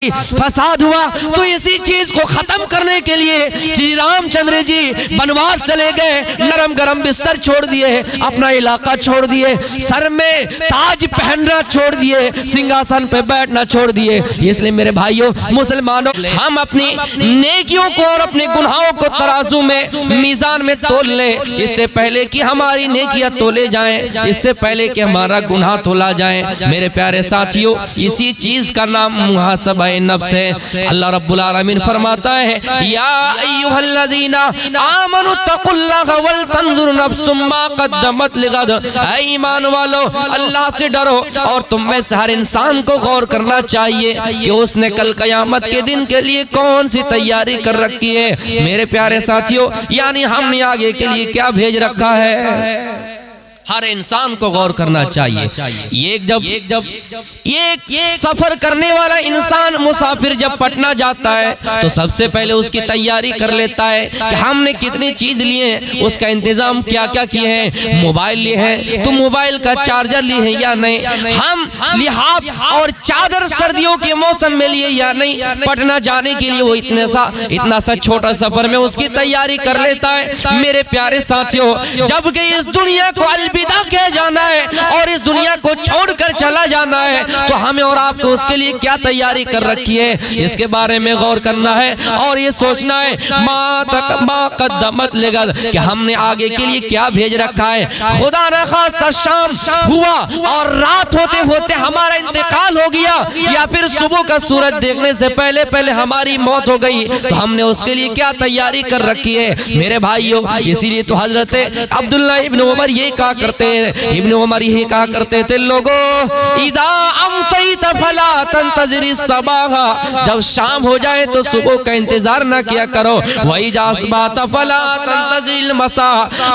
फसाद हुआ तो इसी चीज को खत्म करने के लिए श्री रामचंद्र जी वनवास चले गए। नरम गरम बिस्तर छोड़ दिए, अपना इलाका छोड़ दिए, सर में ताज पहनना छोड़ दिए, सिंहासन पे बैठना छोड़ दिए। इसलिए मेरे भाइयों मुसलमानों, हम अपनी नेकियों को और अपने गुनाहों को तराजू में मीजान में तोल लें, इससे पहले कि हमारी नेकियां तोले जाएं, इससे पहले कि हमारा गुनाह तोला जाए। मेरे प्यारे साथियों, इसी चीज का नाम मुहासबा नफ्स है। अल्लाह रब्बुल आलमीन फरमाता है, या अय्युहल्लज़ीना आमनु तक़ुल्लाह वल तंजुर नफ्सुम मा क़द्दमत लिग़द। ऐ ईमान वालों, अल्लाह से डरो और तुम में से हर इंसान को गौर करना चाहिए कि उसने कल क़यामत के दिन के लिए कौन सी तैयारी कर रखी है। मेरे प्यारे साथियों, यानी हमने आगे के लिए क्या भेज रखा है, हर इंसान को गौर करना चाहिए। ये सफर करने वाला इंसान मुसाफिर जब पटना जाता है तो सबसे पहले उसकी तैयारी कर लेता है कि हमने कितनी चीज लिए हैं, उसका इंतजाम क्या क्या किए हैं। मोबाइल लिए हैं तो मोबाइल का चार्जर लिए हैं या नहीं, हम लिहाफ और चादर सर्दियों के मौसम में लिए या नहीं। पटना जाने के लिए वो इतना सा छोटा सफर में उसकी तैयारी कर लेता है। मेरे प्यारे साथियों, जब कि इस दुनिया को अलविदा कह जाना है और इस दुनिया को छोड़कर चला जाना है तो हमें और आपको उसके लिए क्या तैयारी कर रखी है, इसके बारे में गौर करना है और ये सोचना है मा क़द्दमत लिग़द, कि हमने आगे के लिए क्या भेज रखा है। खुदा न खास्ता शाम हुआ और रात होते होते हमारा इंतकाल हो गया, या फिर सुबह का सूरज देखने से पहले पहले हमारी मौत हो गई, तो हमने उसके लिए क्या तैयारी कर रखी है। मेरे भाइयों, इसीलिए तो हजरत अब्दुल्लाह इब्न उमर ये कहा करते हैं, इब्न उमर ये कहा करते थे, लोगों इदा अमसैत फला तंतज़िर सबाहा, जब शाम हो जाए तो सुबह का इंतजार ना किया करो। वही जासबात फला तंतज़िर मसा,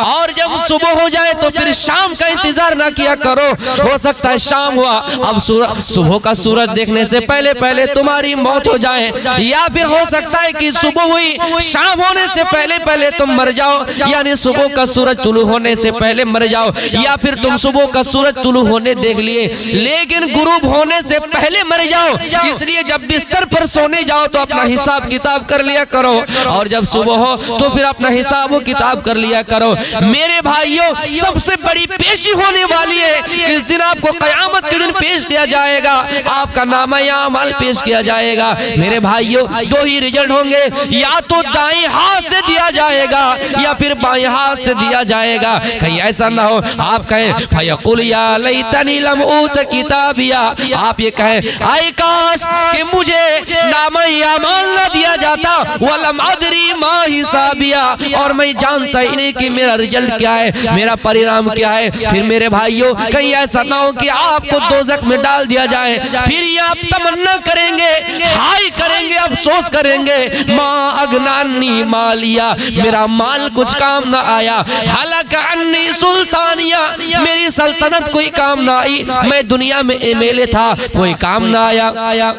और जब सुबह हो जाए तो फिर शाम का इंतजार ना किया करो। हो सकता है शाम हुआ, अब सुबह का सूरज देखने से पहले पहले तुम्हारी मौत हो जाए, या फिर हो सकता है कि सुबह हुई, शाम होने से पहले पहले तुम मर जाओ, यानी सुबह का सूरज तुलू होने से पहले मर जाओ, या फिर तुम सुबह का सूरज तुलू होने देख लिए लेकिन गुरूब होने से पहले मर जाओ। इसलिए जब बिस्तर पर सोने जाओ तो अपना हिसाब किताब कर लिया करो, और जब सुबह हो तो फिर अपना हिसाब किताब कर लिया करो। मेरे भाइयों, सबसे बड़ी पेशी होने वाली है, इस दिन आपको क़यामत के दिन पेश किया जाएगा, आपका नामा-ए-आमाल पेश किया जाएगा। मेरे भाइयों, दो ही रिजल्ट होंगे, या तो दाएं हाथ से दिया जाएगा या फिर बाएं हाथ से दिया जाएगा। कहीं ऐसा ना हो आप कहें फयकुल या लैतनी लम ऊत किताबिया, आप ये कहें आए काश कि मुझे नामा-ए-आमाल न दिया जाता, वलम अदरी मा हिसाबिया, और मैं जानता ही नहीं कि मेरा रिजल्ट क्या है, मेरा परिणाम क्या है। फिर मेरे भाइयों, कहीं ऐसा ना हो कि आपको दोज़ख में डाल दिया जाए, फिर ये आप तमन्ना करेंगे, हाय करेंगे, अफसोस करेंगे, मा अगनानी मालिया, मेरा माल कुछ काम ना आया, हलक अन्नी सुल्तानिया, मेरी सल्तनत कोई काम ना आई, मैं दुनिया में एमएलए था कोई काम ना आया,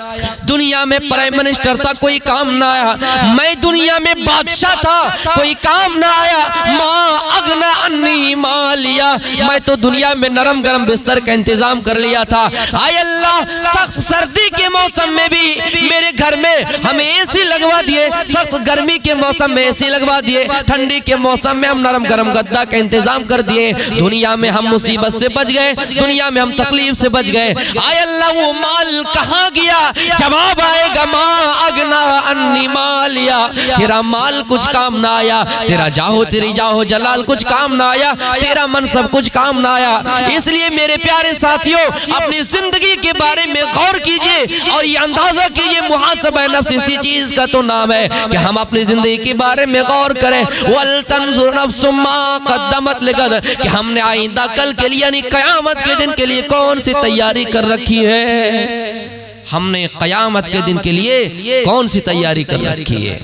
दुनिया में प्राइम मिनिस्टर था कोई काम ना आया, मैं दुनिया में बादशाह था कोई काम ना आया, माँ अगना अन्नी मालिया, मैं तो दुनिया में नरम गरम बिस्तर का इंतजाम कर लिया था। आय अल्लाह, सख्त सर्दी के मौसम में भी मेरे घर में हमें एसी लगवा दिए, सख्त गर्मी के मौसम में एसी लगवा दिए, ठंडी के मौसम में हम नरम गरम गद्दा का इंतजाम कर दिए। दुनिया में हम मुसीबत से बच गए, दुनिया में हम तकलीफ से बच गए। आय अल्लाह, वो माल कहाँ गया? जवाब आएगा मा अगना अन्नी मालिया, तेरा माल कुछ काम ना आया, तेरा जाहो तेरी जाहो जलाल कुछ काम ना आया, तेरा मनसब कुछ काम ना आया। इसलिए मेरे प्यारे साथियों, अपनी जिंदगी के बारे में गौर कीजिए और ये अंदाजा कीजिए, मुहासबा नफ्स इसी चीज का तो नाम है कि हम अपनी जिंदगी के बारे में गौर करें। वल तंजुर नफ्सुम मा क़द्दमत लिग़द, कि हमने आइंदा कल के लिए यानी क़यामत के दिन के लिए कौन सी तैयारी कर रखी है, हमने क़यामत के दिन के लिए कौन सी तैयारी कर रखी है।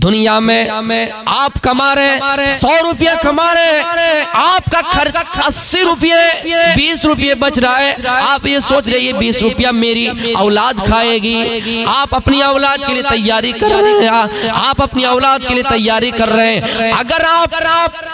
दुनिया में आप कमा रहे 100 रुपया कमा रहे, आपका खर्च 80 रुपये 20 रुपये बच रहा है। आप ये सोच रहे ये 20 रुपया मेरी औलाद खाएगी। आप अपनी औलाद के लिए तैयारी कर रहे हैं, आप अपनी औलाद के लिए तैयारी कर रहे हैं। अगर आप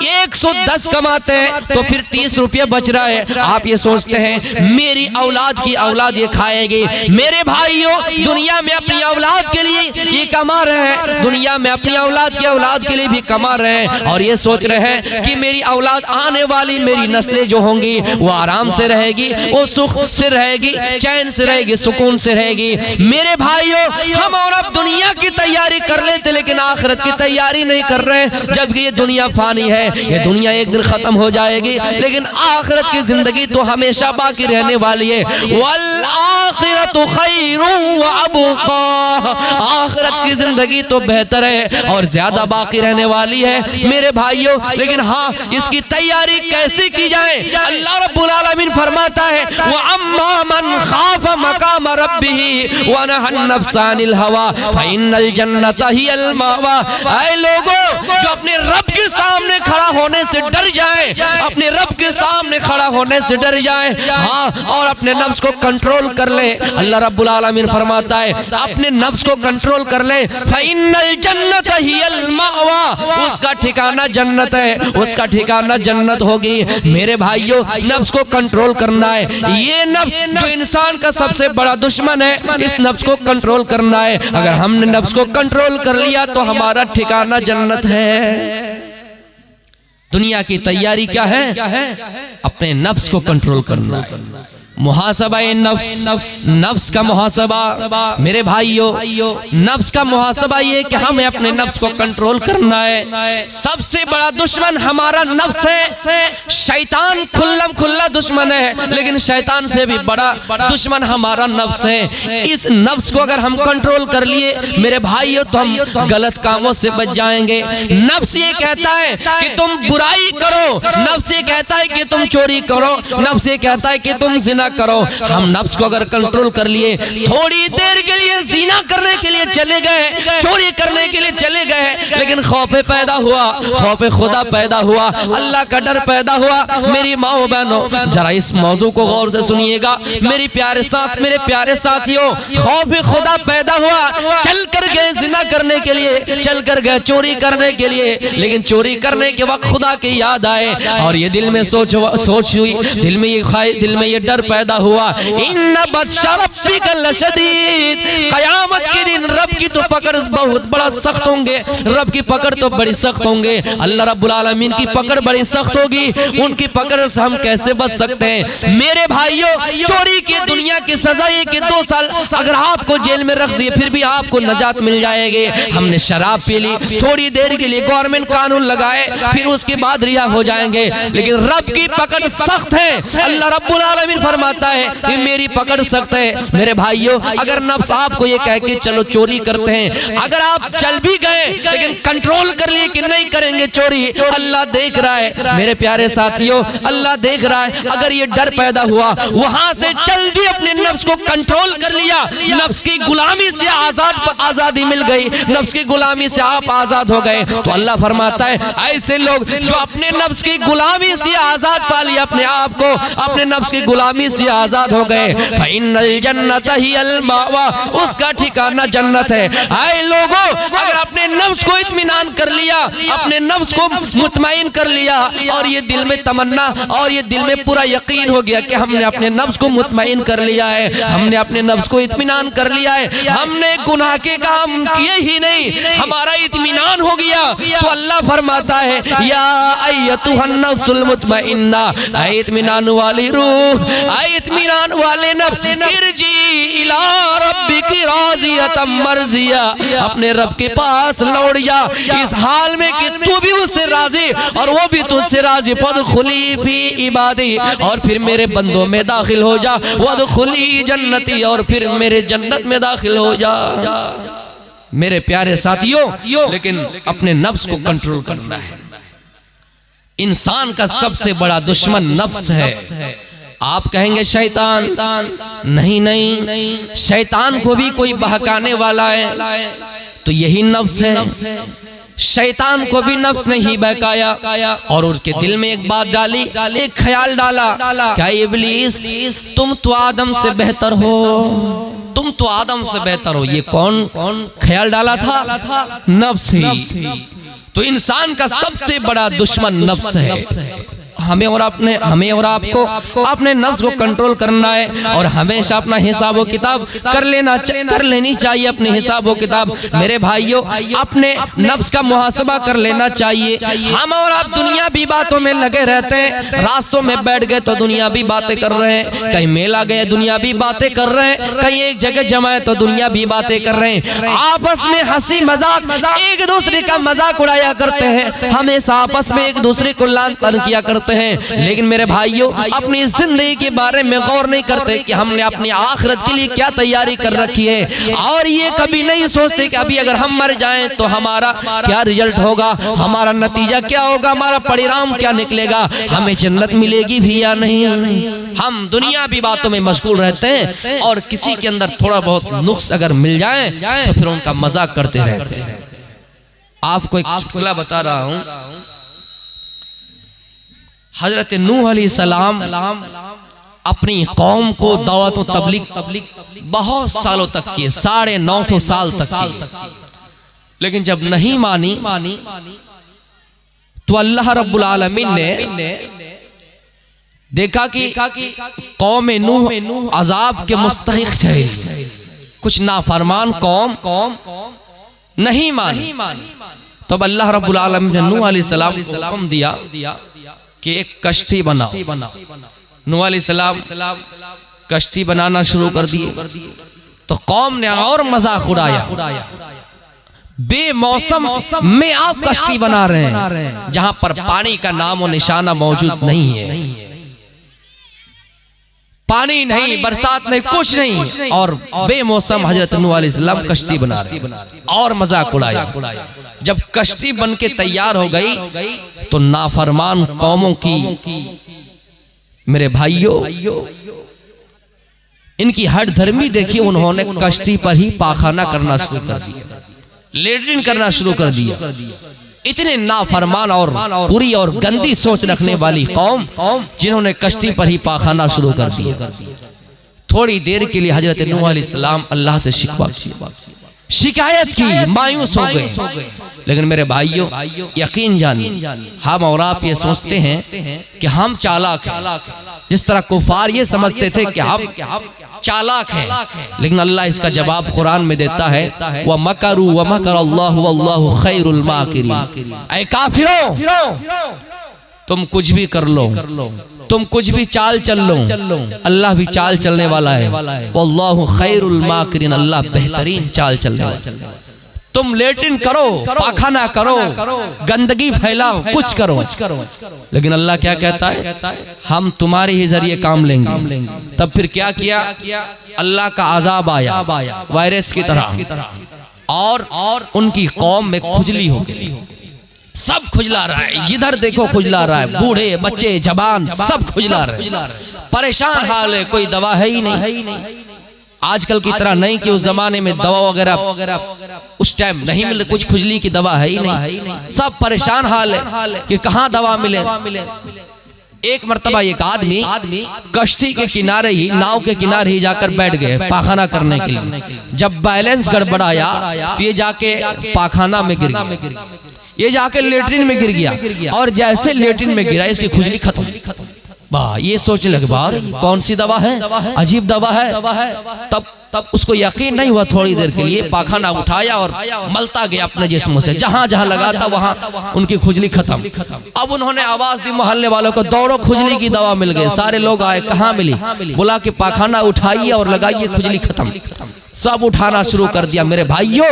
110 कमाते हैं तो फिर 30 रुपये बच रहा है। आप ये सोचते हैं मेरी औलाद की औलाद ये खाएगी। मेरे भाइयों, दुनिया में अपनी औलाद के लिए ये कमा रहे हैं, दुनिया में अपनी औलाद के लिए भी कमा रहे हैं और ये सोच रहे हैं कि मेरी औलाद आने वाली मेरी नस्लें जो होंगी वो आराम से रहेगी, वो सुख से रहेगी, चैन से रहेगी, सुकून से रहेगी। मेरे भाइयों, हम और अब दुनिया की तैयारी कर लेते लेकिन आखिरत की तैयारी नहीं कर रहे हैं। जबकि ये दुनिया फानी है, ये दुनिया एक दिन खत्म हो जाएगी, लेकिन आखिरत की जिंदगी तो हमेशा बाकी रहने वाली है। वल आखिरतु खैरुन व अबका, आखिरत की जिंदगी तो बेहतर है और ज्यादा बाकी रहने वाली है मेरे भाइयों। लेकिन हाँ, इसकी तैयारी कैसे की जाए? अल्लाह रब्बुल आलमीन फरमाता है व अम्मा मन खाफ मकाम रब्बिही व नहा नफ्स अनिल हवा फइन्नल जन्नत हियल मावा। ऐ लोगों, जो अपने रब के सामने खड़ा होने से डर जाए, अपने रब के सामने खड़ा होने से डर जाए, हाँ, और अपने नफ्स को कंट्रोल कर ले। अल्लाह रब्बुल आलमीन फरमाता है अपने नफ्स को कंट्रोल कर ले, फइन्नल जन्नत हियल मावा, उसका ठिकाना जन्नत है, उसका ठिकाना जन्नत होगी। मेरे भाइयों, नफ्स को कंट्रोल करना है। ये नफ्स जो इंसान का सबसे बड़ा दुश्मन है, इस नफ्स को कंट्रोल करना है। अगर हमने नफ्स को कंट्रोल कर लिया तो हमारा ठिकाना जन्नत है। दुनिया की तैयारी क्या है? अपने नफ्स को कंट्रोल करना है। मुहासबा नफ्स, नफ्स का मुहासबा मेरे भाइयों, नफ्स का मुहासबा ये कि हमें अपने नफ्स को कंट्रोल करना है। सबसे बड़ा दुश्मन हमारा नफ्स है। शैतान खुल्लम खुल्ला दुश्मन है, लेकिन शैतान से भी बड़ा दुश्मन हमारा नफ्स है। इस नफ्स को अगर हम कंट्रोल कर लिए मेरे भाइयों तो हम गलत कामों से बच जाएंगे। नफ्स ये कहता है कि तुम बुराई करो, नफ्स ये कहता है कि तुम चोरी करो, नफ्स ये कहता है कि तुम जिना करो। हम नफ्स को अगर कंट्रोल कर लिए, थोड़ी देर के लिए जिना करने के लिए चले गए, चोरी करने के लिए चले गए, लेकिन खौफे पैदा हुआ, खौफे खुदा पैदा हुआ, अल्लाह का डर पैदा हुआ। मेरी माओ बहनों, जरा इस मौजू को गौर से सुनिएगा। मेरे प्यारे साथियों, खौफे खुदा पैदा हुआ, चल कर गए जिना करने के लिए, चल कर गए चोरी करने के लिए, लेकिन चोरी करने के वक्त खुदा की याद आए और ये दिल में सोच हुई, दिल में ये डर पैदा हुआ, इन्ना बत्शा रब्बिका लशदीद, क़यामत के दिन रब की तो पकड़ बहुत बड़ा सख्त होंगे, रब की पकड़ तो बड़ी सख्त होंगे। अल्लाह रब्बुल आलमीन की पकड़ बड़ी सख्त होगी, उनकी पकड़ से हम कैसे बच सकते हैं? मेरे भाइयों, चोरी की दुनिया की सजा ये कि 2 साल अगर आपको जेल में रख दिए फिर भी आपको नजात मिल जाएगी। हमने शराब पी ली, थोड़ी देर के लिए गवर्नमेंट कानून लगाए, फिर उसके बाद रिहा हो जाएंगे, लेकिन रब की पकड़ सख्त है। अल्लाह रब्बुल आलमीन फरमाता है कि मेरी पकड़ सख्त है। मेरे भाइयों, अगर नफ्स आपको ये कह के चलो चोरी करते हैं, अगर आप चल भी गए लेकिन कंट्रोल कर लिए कि नहीं करेंगे चोरी, अल्लाह देख रहा है। मेरे प्यारे साथियों, अल्लाह देख रहा है। अगर ये डर पैदा हुआ, वहां से चल दिए, अपने नफ्स को कंट्रोल कर लिया, नफ्स की गुलामी से आजादी मिल गई, नफ्स की गुलामी से आप आजाद हो गए, तो अल्लाह फरमाता है ऐसे लोग जो अपने नफ्स की गुलामी से आजाद पा लिया, अपने आप को अपने नफ्स की गुलामी से आजाद हो गए, फ़इन्नल जन्नत हियल मावा, उसका ठिकाना जन्नत है। आए लोगों, अगर अपने नफ्स को इत्मीनान कर लिया, अपने नफ्स को मुतमईन कर लिया और ये दिल में तमन्ना और ये दिल में पूरा यकीन हो गया कि हमने अपने नफ्स को मुतमईन कर लिया है, हमने अपने नफ्स को इत्मीनान कर लिया है, हमने गुनाह के काम किए ही नहीं, हमारा इत्मीनान हो गया, तो अल्लाह फरमाता है या अय्यतुहन नफ्सुल मुतमइन्ना, इत्मीनान वाली रूह, इत्मीनान वाले नफ्स, इरजी इला रब्बिकी राज़ियतम मर्ज़िया, अपने रब के पास लौट जा इस हाल में कि तू भी उससे राजी और वो भी तुझसे राजी। फदखुली फी इबादी, और फिर मेरे बंदों में दाखिल हो जा, वदखुली जन्नती, और फिर मेरे जन्नत में दाखिल हो जा। मेरे प्यारे साथियों, लेकिन अपने नफ्स को कंट्रोल करना है। इंसान का सबसे बड़ा दुश्मन नफ्स है। आप कहेंगे शैतान, नहीं, शैतान को भी कोई बहकाने वाला है। तो यही नफ्स है। शैतान को भी नफ्स ने ही बहकाया और उसके दिल में एक बात डाली, एक ख्याल डाला, क्या इब्लीस तुम तो आदम से बेहतर हो, तुम तो आदम से बेहतर हो। ये कौन ख्याल डाला था? नफ्स ही। तो इंसान का सबसे बड़ा दुश्मन नफ्स है। हमें और आपको अपने नफ्स को कंट्रोल करना है और हमेशा अपना हिसाब व किताब कर लेनी चाहिए। अपने हिसाब व किताब मेरे भाइयों, अपने नफ्स का मुहासबा कर लेना चाहिए। हम और आप दुनियावी बातों में लगे रहते हैं। रास्तों में बैठ गए तो दुनियावी बातें कर रहे हैं, कहीं मेला गए दुनियावी बातें कर रहे हैं, कहीं एक जगह जमाए तो दुनियावी बातें कर रहे हैं। आपस में हंसी मजाक एक दूसरे का मजाक उड़ाया करते हैं, हमेशा आपस में एक दूसरे को लान तान किया करते हैं। लेकिन मेरे भाइयों, अपनी जिंदगी के बारे में गौर नहीं करते कि हमने अपनी आखिरत के लिए क्या तैयारी कर रखी है। और ये कभी नहीं सोचते कि अभी अगर हम मर जाएं तो हमारा क्या रिजल्ट होगा, हमारा नतीजा क्या होगा, हमारा परिणाम क्या निकलेगा, हमें जन्नत मिलेगी भी या नहीं। हम दुनियावी बातों में मशगूल रहते हैं और किसी के अंदर थोड़ा बहुत नुक्स अगर मिल जाए तो फिर उनका मजाक करते रहते हैं। आपको एक चुटकुला बता रहा हूं। हजरत नूह अलैहिस्सलाम अपनी कौम को दावत व तबलीग बहुत सालों तक किए, 950 साल तक किए, लेकिन जब नहीं मानी तो अल्लाह रब्बुल आलमीन ने देखा कि कौम नूह अजाब के मुस्तहिक ठहरी। कुछ नाफरमान कौम नहीं मानी, तब अल्लाह रब्बुल आलमीन ने नूह अलैहिस्सलाम को हुक्म दिया कि एक कश्ती बनाओ। नूह अलैहिस्सलाम कश्ती बनाना शुरू कर दिए तो कौम ने और मजाक उड़ाया, बेमौसम में आप कश्ती बना रहे हैं जहां पर पानी का नाम और निशाना मौजूद नहीं है, पानी नहीं, बरसात नहीं, कुछ नहीं, और बेमौसम हजरत नूह अलैहिस्सलाम कश्ती बना रहे और मजाक उड़ाया। जब कश्ती बन के तैयार हो गई तो नाफरमान कौमों की, मेरे भाइयों, इनकी हट धर्मी देखिए, उन्होंने कश्ती पर ही पाखाना करना शुरू कर दिया, लेट्रिन करना शुरू कर दिया। इतने नाफरमान और बुरी और गंदी सोच रखने वाली कौम जिन्होंने कश्ती पर ही पाखाना शुरू कर दिया। थोड़ी देर के लिए हजरत नूह अलैहिस्सलाम अल्लाह से शिकायत की, मायूस हो गए। लेकिन मेरे भाइयों, यकीन जानिए, हम और आप ये सोचते हैं कि हम चालाक हैं, जिस तरह कुफार ये समझते थे कि हम चालाक हैं, लेकिन अल्लाह इसका जवाब कुरान में देता है, व मकरू व मकर अल्लाहु वल्लाहु खैरुल माकिरीन। ऐ काफिरों, तुम कुछ भी कर लो, तुम कुछ भी चाल चल लो, अल्लाह भी चाल चलने वाला है। वल्लाहु खैरुल माकिरीन, अल्लाह बेहतरीन चाल चलने वाला है। तुम लेट्रिन करो, पाखाना करो, गंदगी फैलाओ, कुछ करो, लेकिन अल्लाह क्या कहता है, हम तुम्हारे ही जरिए काम लेंगे। तब फिर क्या किया, अल्लाह का अजाब आया वायरस की तरह, और उनकी कौम में खुजली हो गई। सब खुजला रहा है, जिधर देखो खुजला रहा है, बूढ़े बच्चे जवान सब खुजला रहे, परेशान हाल है, कोई दवा है ही नहीं। आजकल की तरह नहीं कि उस जमाने में दवा वगैरह उस टाइम नहीं मिले, कुछ खुजली की दवा है ही नहीं, सब परेशान हाल है कि कहाँ दवा मिले। एक मर्तबा एक आदमी कश्ती के किनारे ही, नाव के किनारे ही जाकर बैठ गए पाखाना करने के लिए। जब बैलेंस गड़बड़ाया तो ये जाके पाखाना में गिर गया, ये जाके लेट्रिन में गिर गया, और जैसे लेट्रिन में गिरा इसकी खुजली खत्म। वाह, ये सोचने लगे, बार कौन सी दवा है, अजीब दवा है। तब उसको यकीन नहीं हुआ, थोड़ी देर के लिए पाखाना उठाया और मलता गया अपने जिस्म से, जहां जहां लगा था वहां उनकी खुजली खत्म। अब उन्होंने आवाज दी मोहल्ले वालों को, दौड़ो खुजली की दवा मिल गई। सारे लोग आए, कहाँ मिली, बोला कि पाखाना उठाइए और लगाइए, खुजली खत्म। सब उठाना शुरू कर दिया। मेरे भाइयों,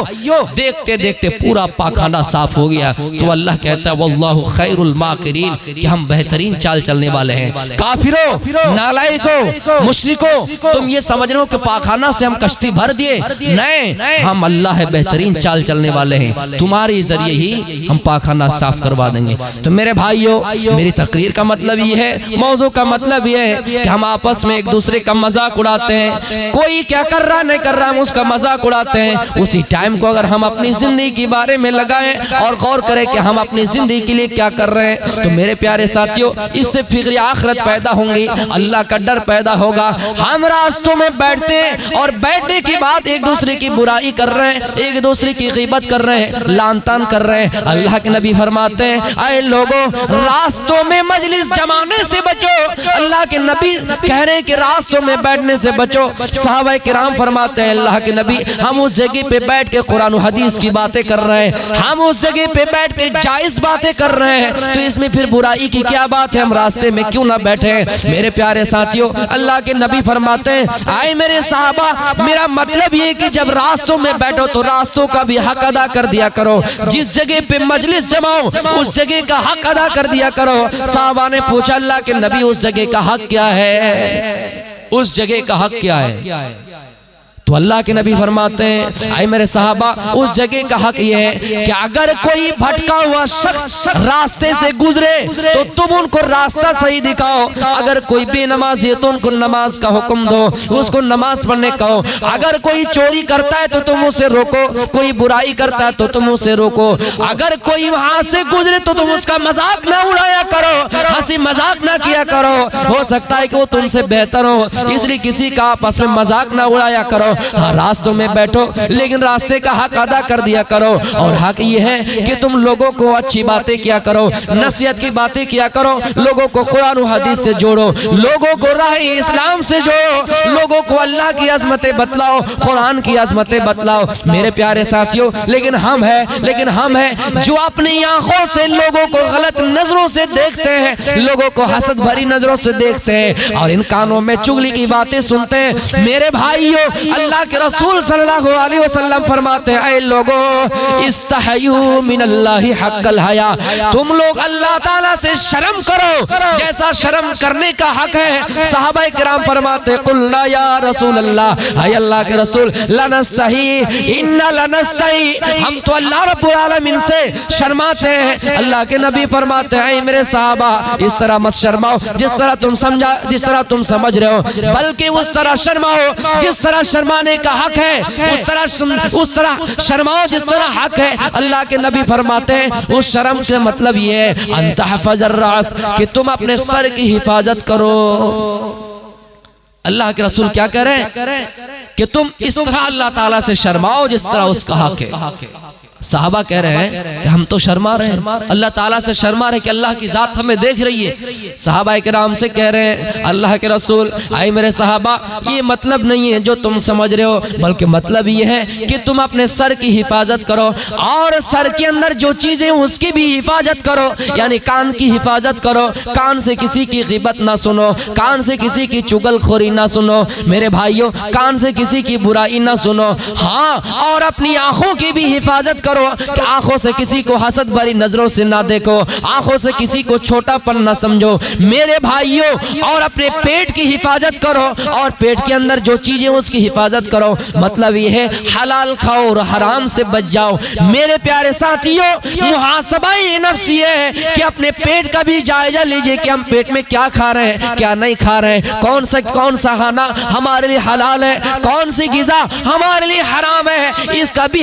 देखते देखते पूरा पाखाना साफ हो गया। तो अल्लाह कहता है वल्लाहु खैरुल माकिरीन, कि हम बेहतरीन चाल चलने वाले हैं। काफिरों, नालायकों, मुशरिकों, तुम ये समझ रहे हो कि पाखाना से हम कश्ती भर दिए? नहीं, हम अल्लाह है बेहतरीन चाल चलने वाले हैं, तुम्हारे जरिए ही हम पाखाना साफ करवा देंगे। तो मेरे भाइयों, मेरी तकरीर का मतलब ये है, मौजू का मतलब ये है कि हम आपस में एक दूसरे का मजाक उड़ाते हैं। कोई क्या कर रहा नहीं कर रहा कराम उसका मजाक उड़ाते हैं। उसी टाइम को अगर हम अपनी जिंदगी के बारे में लगाएं और गौर करें कि हम अपनी जिंदगी के लिए क्या कर रहे हैं, तो मेरे प्यारे साथियों इससे फिक्र आखिरत पैदा होंगी, अल्लाह का डर पैदा होगा। हम रास्तों में बैठते हैं और बैठने के बाद एक दूसरे की बुराई कर रहे हैं, एक दूसरे की ग़ीबत कर रहे हैं, लान तान कर रहे हैं। अल्लाह के नबी फरमाते हैं, ऐ लोगों रास्तों में मजलिस जमाने से बचो। अल्लाह के नबी कह रहे हैं कि रास्तों में बैठने से बचो। सहाबा किराम फरमाते हैं, अल्लाह के नबी हम उस जगह पे बैठ के कुरान और हदीस की बातें कर रहे हैं, हम उस जगह पे बैठ के जायज बातें कर रहे हैं, तो इसमें फिर बुराई की क्या बात है, हम रास्ते में क्यों ना बैठे हैं। मेरे प्यारे साथियों अल्लाह के नबी फरमाते हैं, आए मेरे साहबा मेरा मतलब ये कि जब रास्तों में बैठो तो रास्तों का भी हक अदा कर दिया करो। जिस जगह पे मजलिस जमाओ उस जगह का हक अदा कर दिया करो। साहबा ने पूछा, अल्लाह के नबी उस जगह का हक क्या है, उस जगह का हक क्या है? तो अल्लाह के नबी फरमाते हैं, आए मेरे साहबा उस जगह का हक ये है कि अगर कोई भटका हुआ शख्स रास्ते से गुजरे तो तुम उनको रास्ता सही दिखाओ। अगर कोई बेनमाज है तो उनको नमाज का हुक्म दो, उसको नमाज पढ़ने कहो। अगर कोई चोरी करता है तो तुम उसे रोको, कोई बुराई करता है तो तुम उसे रोको। अगर कोई वहां से गुजरे तो तुम उसका मजाक ना उड़ाया करो, हंसी मजाक ना किया करो। हो सकता है कि वो तुमसे बेहतर हो, इसलिए किसी का आपस में मजाक ना उड़ाया करो। हाँ, रास्तों में बैठो लेकिन रास्ते का हक अदा कर दिया करो। और हक ये है कि तुम लोगों को अच्छी बातें किया करो, नसीहत की बातें किया करो, लोगों को कुरान और हदीस से जोड़ो, लोगों को राह इस्लाम से जोड़ो, लोगों को अल्लाह की अजमतें बतलाओ, कुरान की अजमतें बतलाओ। मेरे प्यारे साथियों लेकिन हम हैं जो अपनी आंखों से लोगों को गलत नजरों से देखते हैं, लोगों को हसद भरी नजरों से देखते हैं और इन कानों में चुगली की बातें सुनते हैं। मेरे भाइयों अल्लाह के रसूल सल्लल्लाहु अलैहि वसल्लम फरमाते हैं, ऐ लोगों इस्तहयू मिनल्लाहि हक्कल हया, तुम लोग अल्लाह ताला से शर्म करो जैसा शर्म करने का हक है। सहाबा किराम फरमाते, कुल्ना या रसूल अल्लाह, ऐ अल्लाह के रसूल लनस्तही इन्ना लनस्तही, हम तो अल्लाह रब्बुल आलमीन से शर्माते हैं। अल्लाह के नबी फरमाते हैं, मेरे साहबा इस तरह मत शर्माओ जिस तरह तुम समझ रहे हो, बल्कि उस तरह शर्माओ जिस तरह शर्माने का हक है, उस तरह शर्माओ जिस तरह हक है। अल्लाह के नबी फरमाते हैं उस शर्म से मतलब ये है अंतहफजर रास, कि तुम अपने सर की हिफाजत करो। अल्लाह के रसूल क्या कह रहे हैं कि तुम इस तरह अल्लाह ताला से शर्माओ जिस तरह उसका हक है। साहबा कह रहे हैं कि हम तो शर्मा रहे हैं, अल्लाह ताला से शर्मा रहे कि अल्लाह की जात हमें देख रही है। साहबा किराम से कह रहे हैं, अल्लाह के रसूल आए मेरे साहबा ये मतलब नहीं है जो तुम समझ रहे हो, बल्कि मतलब ये है कि तुम अपने सर की हिफाजत करो और सर के अंदर जो चीजें उसकी भी हिफाजत करो, यानी कान की हिफाजत करो, कान से किसी की ग़ीबत ना सुनो, कान से किसी की चुगलखोरी ना सुनो। मेरे भाइयों कान से किसी की बुराई ना सुनो। हाँ, और अपनी आंखों की भी हिफाजत करो कि आंखों से किसी को हसद भरी नजरों से ना देखो, आंखों से किसी को छोटापन ना समझो। मेरे भाइयों और अपने पेट की हिफाजत करो और पेट के अंदर जो चीजें उसकी हिफाजत करो, मतलब ये है हलाल खाओ और हराम से बच जाओ। मेरे प्यारे साथियों मुहासबा-ए नफ्सी है कि अपने पेट का भी जायजा लीजिए कि हम पेट में क्या खा रहे हैं क्या नहीं खा रहे हैं, कौन सा खाना हमारे लिए हलाल है, कौन सी ग़िज़ा हमारे लिए हराम है। इसका भी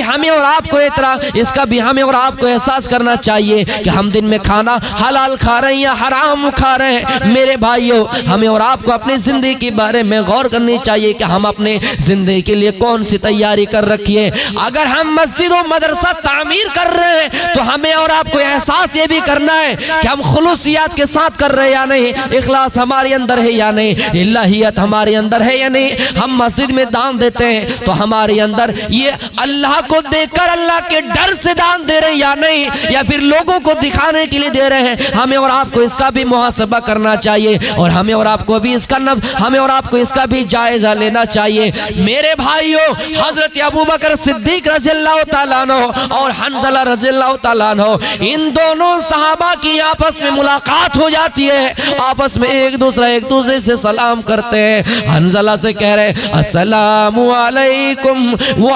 हमें और आपको एहसास करना चाहिए कि हम दिन में खाना हलाल खा रहे हैं या हराम खा रहे हैं। मेरे भाइयों हमें और आपको अपनी जिंदगी के बारे में गौर करनी चाहिए कि हम अपने जिंदगी के लिए कौन सी तैयारी कर रखी है। अगर हम मस्जिद और मदरसा तामीर कर रहे हैं तो हमें और आपको एहसास ये भी करना है कि हम खुलूसियत के साथ कर रहे हैं या नहीं, इखलास हमारे अंदर है या नहीं, इलाहियत हमारे अंदर है या नहीं। हम मस्जिद में दान देते हैं तो हमारे अंदर ये अल्लाह को देखकर अल्लाह के डर से दान दे रहे हैं या नहीं, या फिर लोगों को दिखाने के लिए दे रहे हैं। हमें और आपको इसका भी मुहासबा करना चाहिए और हमें और आपको भी इसका भी जायजा लेना चाहिए। मेरे भाइयों हजरत अबू बकर सिद्दीक रज़ियल्लाहु ताला अन्हु और हंज़ला रज़ियल्लाहु ताला अन्हु, इन दोनों सहाबा की आपस में मुलाकात हो जाती है। आपस में एक दूसरे से सलाम करते हैं। हंज़ला से कह रहे हैं अस्सलामु अलैकुम व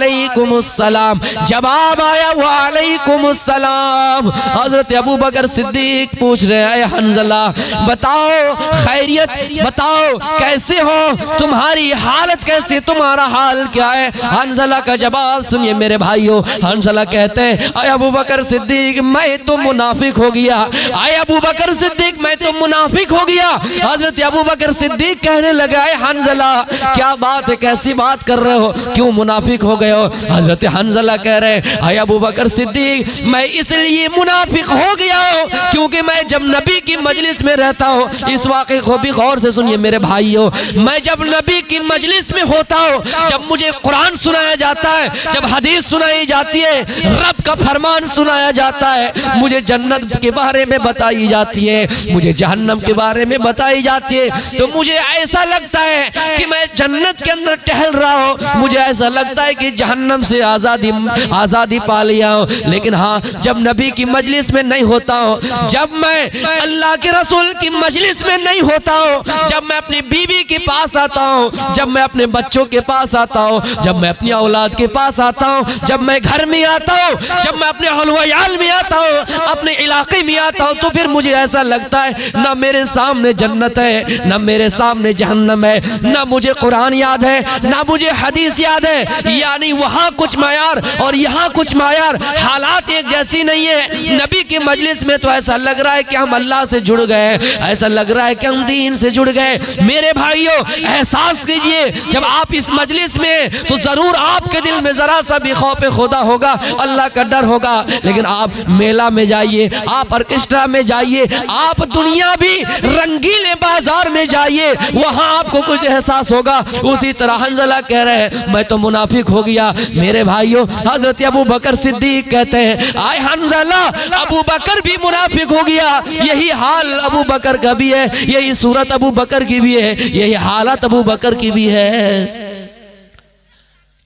वालेकुमुस्सलाम। जवाब आया वालेकुमुस्सलाम। हजरत अबू बकर सिद्दीक पूछ रहे हैं हंजला बताओ खैरियत, बताओ कैसे हो, तुम्हारी हालत कैसे, तुम्हारा हाल क्या है। हंजला का जवाब सुनिए मेरे भाइयों। हंजला कहते हैं आय अबू बकर सिद्दीक मैं तो मुनाफिक हो गया, आय अबू बकर सिद्दीक मैं तो मुनाफिक हो गया। हजरत अबू बकर सिद्दीक कहने लगा है हंजला क्या बात है, कैसी बात कर रहे हो, क्यों मुनाफिक हो गए हो। हजरत हंजला कह रहे हैं आय अबू बकर सिद्दीक मैं इसलिए मुनाफिक हो गया हूँ क्योंकि मैं जब नबी की मजलिस में रहता हूँ, इस वाक़े को भी गौर से सुनिए मेरे भाइयों, मैं जब नबी की मजलिस में होता हूँ, जब मुझे कुरान सुनाया जाता है, जब हदीस सुनाई जाती है, रब का फरमान सुनाया जाता है, मुझे जन्नत के बारे में बताई जाती है, मुझे जहन्नम के बारे में बताई जाती है, तो मुझे ऐसा लगता है कि मैं जन्नत के अंदर टहल रहा हूँ, मुझे ऐसा लगता है कि जहन्नम से आज़ादी पा लिया हूँ। लेकिन हाँ जब नबी की मजलिस में नहीं होता हूँ, जब मैं अल्लाह के रसूल की मजलिस में नहीं होता हूँ, जब मैं अपनी बीवी के पास आता हूँ, जब मैं अपने बच्चों के पास आता हूँ, जब मैं अपनी औलाद के पास आता हूँ, जब मैं घर में आता हूँ, जब मैं अपने अहल में आता हूँ, अपने इलाके में आता हूँ, तो फिर मुझे ऐसा लगता है ना मेरे सामने जन्नत है, ना मेरे सामने जहन्नम है, ना मुझे कुरान याद है, ना मुझे हदीस याद है। यानी वहाँ कुछ मायार और यहाँ कुछ मायार, हालात एक जैसी नहीं है। नबी की मजलिस में तो ऐसा लग रहा है कि हम अल्लाह से जुड़ गए, ऐसा लग रहा है कि हम दीन से जुड़ गए। मेरे भाइयों एहसास कीजिए जब आप इस मजलिस में, तो जरूर आपके दिल में जरा सा भी खौफ खुदा होगा, अल्लाह का डर होगा। लेकिन आप मेला में जाइए, आप ऑर्केस्ट्रा में जाइए, आप दुनिया भी रंगीले बाजार में जाइए, वहां आपको कुछ एहसास होगा। उसी तरह हंजला कह रहे हैं मैं तो मुनाफिक हो गया। मेरे भाइयों हजरत अबू बकर सिद्दीक कहते हैं आय हंजला अबू बकर भी मुनाफिक हो गया। यही हाल अबू बकर का भी है, यही सूरत अबू बकर की भी है, यही हालत अबू बकर की भी है।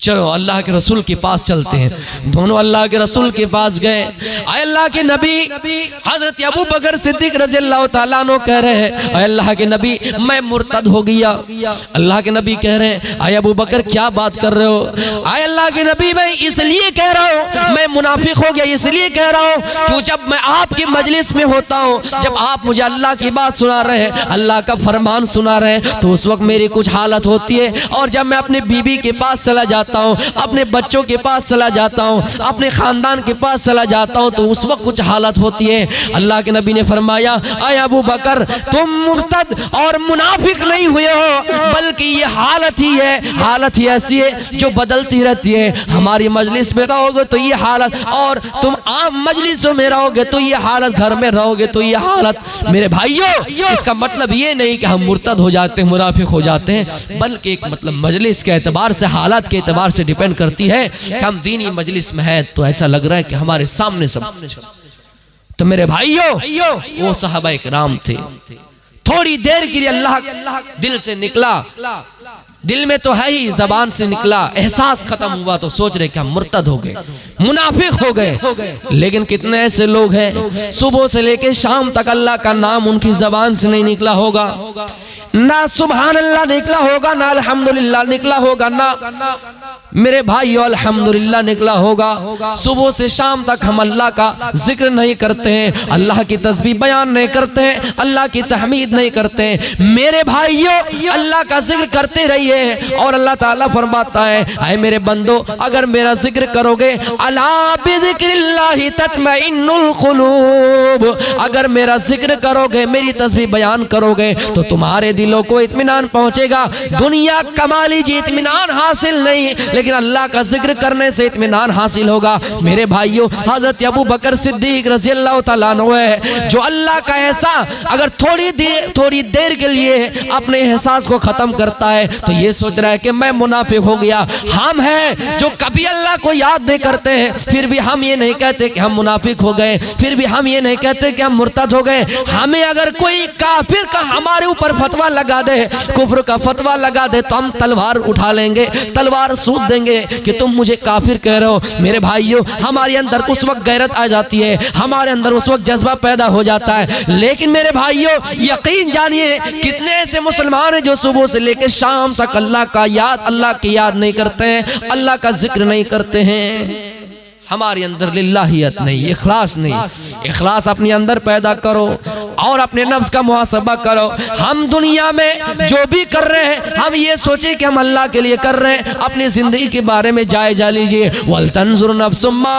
चलो अल्लाह के रसूल के पास चलते हैं। दोनों अल्लाह के रसूल के पास गए। आए अल्लाह के नबी हजरत अबू बकर सिद्दीक रज़ी अल्लाह तआला अन्हु कह रहे हैं आए अल्लाह के नबी मैं मुर्तद हो गया। अल्लाह के नबी कह रहे हैं आए अबू बकर क्या बात कर रहे हो। आए अल्लाह के नबी मैं इसलिए कह रहा हूँ, मैं मुनाफिक हो गया इसलिए कह रहा हूँ क्योंकि जब मैं आपकी मजलिस में होता हूँ, जब आप मुझे अल्लाह की बात सुना रहे हैं, अल्लाह का फरमान सुना रहे हैं, तो उस वक्त मेरी कुछ हालत होती है। और जब मैं अपने बीबी के पास चला जाता हूँ, अपने बच्चों के पास चला जाता हूँ, अपने खानदान के पास चला जाता हूँ, तो उस वक्त कुछ हालत होती है। अल्लाह के नबी ने फरमाया आए अबू बकर तुम मुर्तद और मुनाफिक नहीं हुए हो, बल्कि ये हालत ही है, हालत ही ऐसी है जो बदलती रहती है। हमारी मजलिस में रहोगे तो ये हालत, और तुम आम मजलिसों में रहोगे तो ये हालत, घर में रहोगे तो ये हालत। मेरे भाइयों इसका मतलब ये नहीं कि हम मुर्तद हो जाते हैं, मुनाफिक हो जाते हैं, बल्कि एक मतलब मजलिस के एतबार से, हालात के एतबार से डिपेंड करती है कि हम दीनी मजलिस में है तो ऐसा लग रहा है कि हमारे सामने सब। तो मेरे भाइयों वो सहाबाए किराम थे, थोड़ी देर के लिए अल्लाह दिल से निकला, दिल में तो है ही, जबान से निकला, एहसास खत्म हुआ तो सोच रहे कि हम मुर्तद हो गए, मुनाफिक हो गए। लेकिन कितने ऐसे लोग हैं सुबह से लेकर शाम तक अल्लाह का नाम उनकी जबान से नहीं निकला होगा, ना सुभान अल्लाह निकला होगा, ना अल्हम्दुलिल्लाह निकला होगा, ना मेरे भाई अल्हम्दुलिल्लाह निकला होगा। सुबह से शाम तक हम अल्लाह का जिक्र नहीं करते हैं, अल्लाह की तस्बीह बयान नहीं करते हैं, अल्लाह की तहमीद नहीं करते हैं। मेरे भाइयों अल्लाह का जिक्र करते रहिए। और अल्लाह ताला फरमाता है आए मेरे बंदो अगर मेरा जिक्र करोगे, अला बिज़िक्रिल्लाहि तत्मइन्नुल कुलूब, अगर मेरा जिक्र करोगे, मेरी तस्बीह बयान करोगे तो तुम्हारे दिलों को इत्मीनान पहुंचेगा। दुनिया कमा लीजिए इत्मीनान हासिल नहीं, लेकिन अल्लाह का जिक्र करने से इत्मीनान हासिल होगा। मेरे भाइयों हजरत अबू बकर सिद्दीक रज़ी अल्लाह तआला अन्हु है जो अल्लाह का एहसास अगर थोड़ी देर के लिए अपने एहसास को खत्म करता है तो ये सोच रहा है कि मैं मुनाफिक हो गया। हम हैं जो कभी अल्लाह को याद नहीं करते हैं, फिर भी हम ये नहीं कहते कि हम मुनाफिक हो गए, फिर भी हम ये नहीं कहते कि हम मुर्तद हो गए। हमें अगर कोई काफिर का हमारे ऊपर फतवा लगा दे, कुफ्र का फतवा लगा दे, तो हम तलवार उठा लेंगे, तलवार सूद देंगे कि तुम मुझे काफिर कह रहे हो। मेरे भाइयों, हमारे अंदर उस वक्त गैरत आ जाती है, हमारे अंदर उस वक्त जज्बा पैदा हो जाता है। लेकिन मेरे भाइयों, यकीन जानिए कितने ऐसे मुसलमान हैं जो सुबह से लेकर शाम तक अल्लाह की याद नहीं करते हैं, अल्लाह का जिक्र नहीं करते हैं। हमारे अंदर लिल्लाहियत नहीं, इखलास नहीं। इखलास अपने अंदर पैदा करो और अपने नफ्स का मुहासबा करो। हम दुनिया में जो भी कर रहे हैं, हम ये सोचे कि हम अल्लाह के लिए कर रहे हैं। अपनी जिंदगी के बारे में जायजा लीजिए। वल तंजुर नफ्सुम मा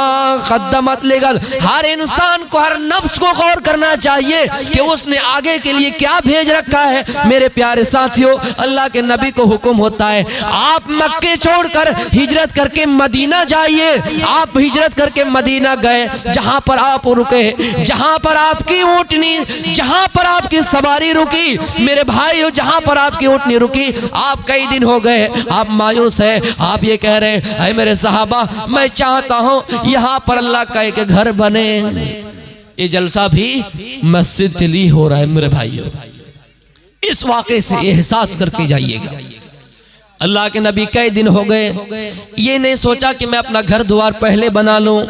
क़द्दमत लिगद। हर इंसान को, हर नफ्स को गौर करना चाहिए कि उसने आगे के लिए क्या भेज रखा है। मेरे प्यारे साथियों, अल्लाह के नबी को हुक्म होता है, आप मक्के छोड़कर हिजरत करके मदीना जाइए। आप हिजरत करके मदीना गए, जहां पर आप रुके, जहां पर आपकी ऊँटनी, जहां पर आपकी सवारी रुकी, मेरे भाइयों, जहां पर आपकी ऊँटनी रुकी, आप कई दिन हो गए, आप मायूस है। आप ये कह रहे हैं, ऐ मेरे सहाबा, मैं चाहता हूं यहां पर अल्लाह का एक घर बने। ये जलसा भी मस्जिद के लिए हो रहा है। मेरे भाइयों, इस वाक़े से एहसास करके जाइएगा। अल्लाह के नबी कई दिन हो गए, ये नहीं सोचा कि मैं अपना घर द्वार पहले बना लूं।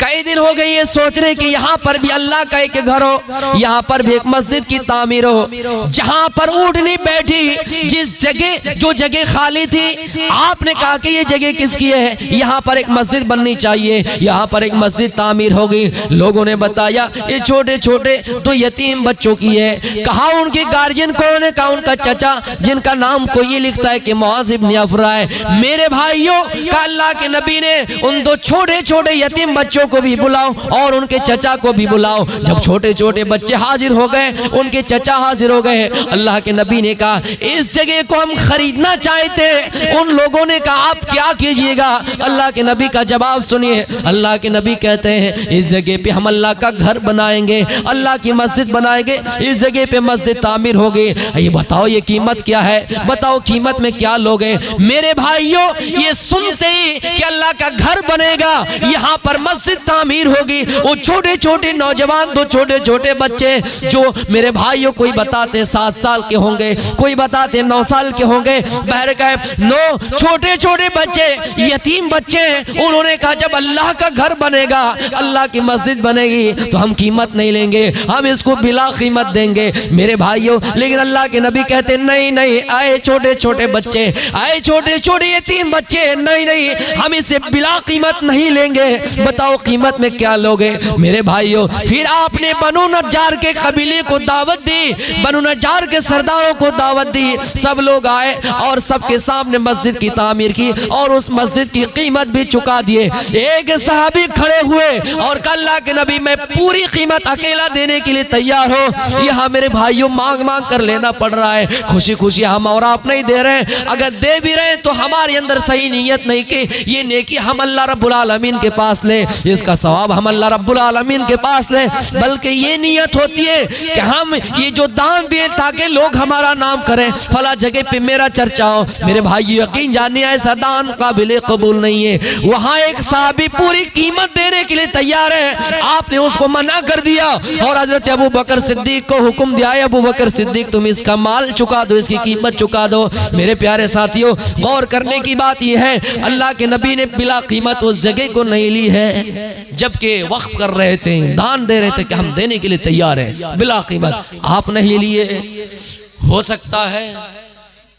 कई दिन हो गए ये सोच रहे कि यहाँ पर भी अल्लाह का एक घर हो, यहाँ पर भी एक मस्जिद की तामीर हो, जहाँ पर ऊँटनी बैठी, जिस जगह, जो जगह खाली थी, आपने कहा कि ये जगह किसकी है, यहाँ पर एक मस्जिद बननी चाहिए। यहाँ पर एक मस्जिद तामीर हो गई। लोगों ने बताया ये छोटे छोटे तो यतीम बच्चों की है। कहा उनके गार्जियन कौन है? कहा उनका चचा, जिनका नाम को ये लिखता है कि मुआज़ इब्न अफ़रा है। मेरे भाइयों, का अल्लाह के नबी ने उन दो छोटे छोटे यतीम बच्चों को भी बुलाओ और उनके चचा को भी बुलाओ। जब छोटे छोटे बच्चे हाजिर हो गए, उनके चचा हाजिर हो गए, अल्लाह के नबी ने कहा इस जगह को हम खरीदना चाहते हैं। उन लोगों ने कहा आप क्या कीजिएगा? अल्लाह के नबी का जवाब सुनिए। अल्लाह के नबी कहते हैं इस जगह पे हम अल्लाह का घर बनाएंगे, अल्लाह की मस्जिद बनाएंगे। इस जगह पे मस्जिद तामीर होगी। ये बताओ ये कीमत क्या है? बताओ कीमत में क्या लोगे? मेरे भाइयों, ये सुनते ही कि अल्लाह का घर बनेगा, यहाँ पर मस्जिद तामीर होगी, वो छोटे छोटे नौजवान, दो छोटे छोटे बच्चे, जो मेरे भाइयों कोई बताते 7 साल के होंगे, कोई बताते 9 साल के होंगे, बहरकैफ 9 छोटे छोटे बच्चे, यतीम बच्चे, उन्होंने कहा जब अल्लाह का घर बनेगा, अल्लाह की मस्जिद बनेगी, तो हम कीमत नहीं लेंगे, हम इसको बिला कीमत देंगे। मेरे भाइयों, लेकिन अल्लाह के नबी कहते नहीं नहीं, आए छोटे छोटे बच्चे, आए छोटे छोटे यतीम बच्चे, नहीं नहीं, हम इसे बिला कीमत नहीं लेंगे। बताओ कीमत में क्या लोगे? मेरे भाइयों, फिर आपने बनु नज्जार के कबीले को दावत दी, बनु नज्जार के सरदारों को दावत दी। सब लोग आए और सबके सामने मस्जिद की तामीर की और उस मस्जिद की कीमत भी चुका दिए। एक सहाबी खड़े हुए और कहा अल्लाह के नबी, मैं पूरी कीमत अकेला देने के लिए तैयार हो। यहाँ मेरे भाइयों मांग मांग कर लेना पड़ रहा है, खुशी खुशी हम और आप नहीं दे रहे हैं। अगर दे भी रहे हैं तो हमारे अंदर सही नीयत नहीं कि ये नेकी हम अल्लाह रब्बुल आलमीन के पास ले, इसका सवाब हम अल्लाह रब्बुल आलमीन के पास ले, बल्कि ये नीयत होती है कि हम ये जो दान दिए ताकि लोग हमारा नाम करें, फला जगह पे मेरा चर्चा हो। मेरे भाई यकीन जानिए ऐसा दान काबिल कबूल नहीं है। वहाँ एक साहबी पूरी कीमत देने के लिए तैयार है, आपने उसको मना कर दिया और हजरत अबू बकर सिद्दीक को हुक्म दिया, अबू बकर सिद्दीक तुम इसका माल चुका दो, इसकी कीमत चुका दो। मेरे प्यारे साथियों, गौर करने की बात यह है अल्लाह के नबी ने बिला कीमत उस जगह को नहीं ली है, जबकि वक्फ कर रहे थे, दान दे रहे थे कि हम देने के लिए तैयार हैं, बिला कीमत आप नहीं लिए। हो सकता है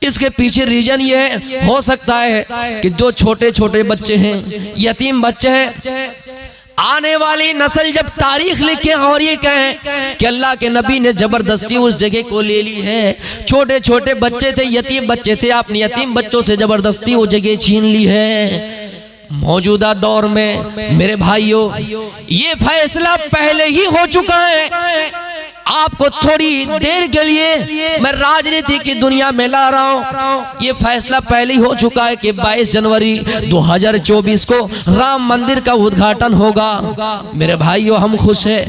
इसके पीछे रीजन ये है, हो सकता है कि जो छोटे छोटे बच्चे हैं, यतीम बच्चे हैं, आने वाली नस्ल जब तारीख लिखे और ये कहें कि अल्लाह के नबी ने जबरदस्ती उस जगह को ले ली है, छोटे छोटे बच्चे थे, यतीम बच्चे थे, आपने यतीम बच्चों से जबरदस्ती वो जगह छीन ली है। मौजूदा दौर में मेरे भाइयों, ये फैसला पहले ही हो चुका है। आपको थोड़ी देर के लिए मैं राजनीति की दुनिया में ला रहा हूँ। ये फैसला पहले ही हो चुका है कि 22 जनवरी 2024 को राम मंदिर का उद्घाटन होगा। मेरे भाइयों, हम खुश हैं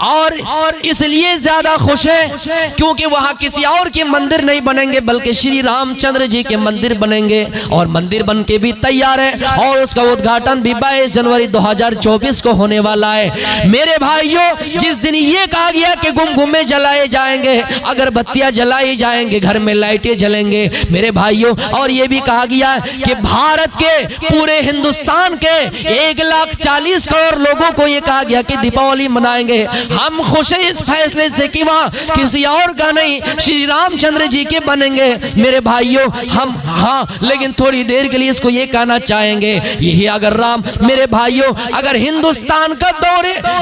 और इसलिए ज्यादा खुश हैं क्योंकि वहाँ किसी और के मंदिर नहीं बनेंगे, बल्कि श्री रामचंद्र जी के मंदिर बनेंगे और मंदिर बन के भी तैयार है और उसका उद्घाटन भी 22 जनवरी 2024 को होने वाला है। मेरे भाइयों, जिस दिन ये कहा गया के गुमगुमे जलाए जाएंगे, अगरबत्तियां जलाई जाएंगे, घर में लाइटें जलेंगे मेरे भाइयों। और ये भी कहा गया कि भारत के पूरे हिंदुस्तान के 1,40,000 करोड़ लोगों को ये कहा गया कि दीपावली मनाएंगे। हम खुश हैं इस फैसले से कि वहाँ किसी और का नहीं, श्री रामचंद्र जी के बनेंगे मेरे भाइयों हम। हाँ, लेकिन थोड़ी देर के लिए इसको ये कहना चाहेंगे, यही अगर राम मेरे भाइयों, अगर हिंदुस्तान का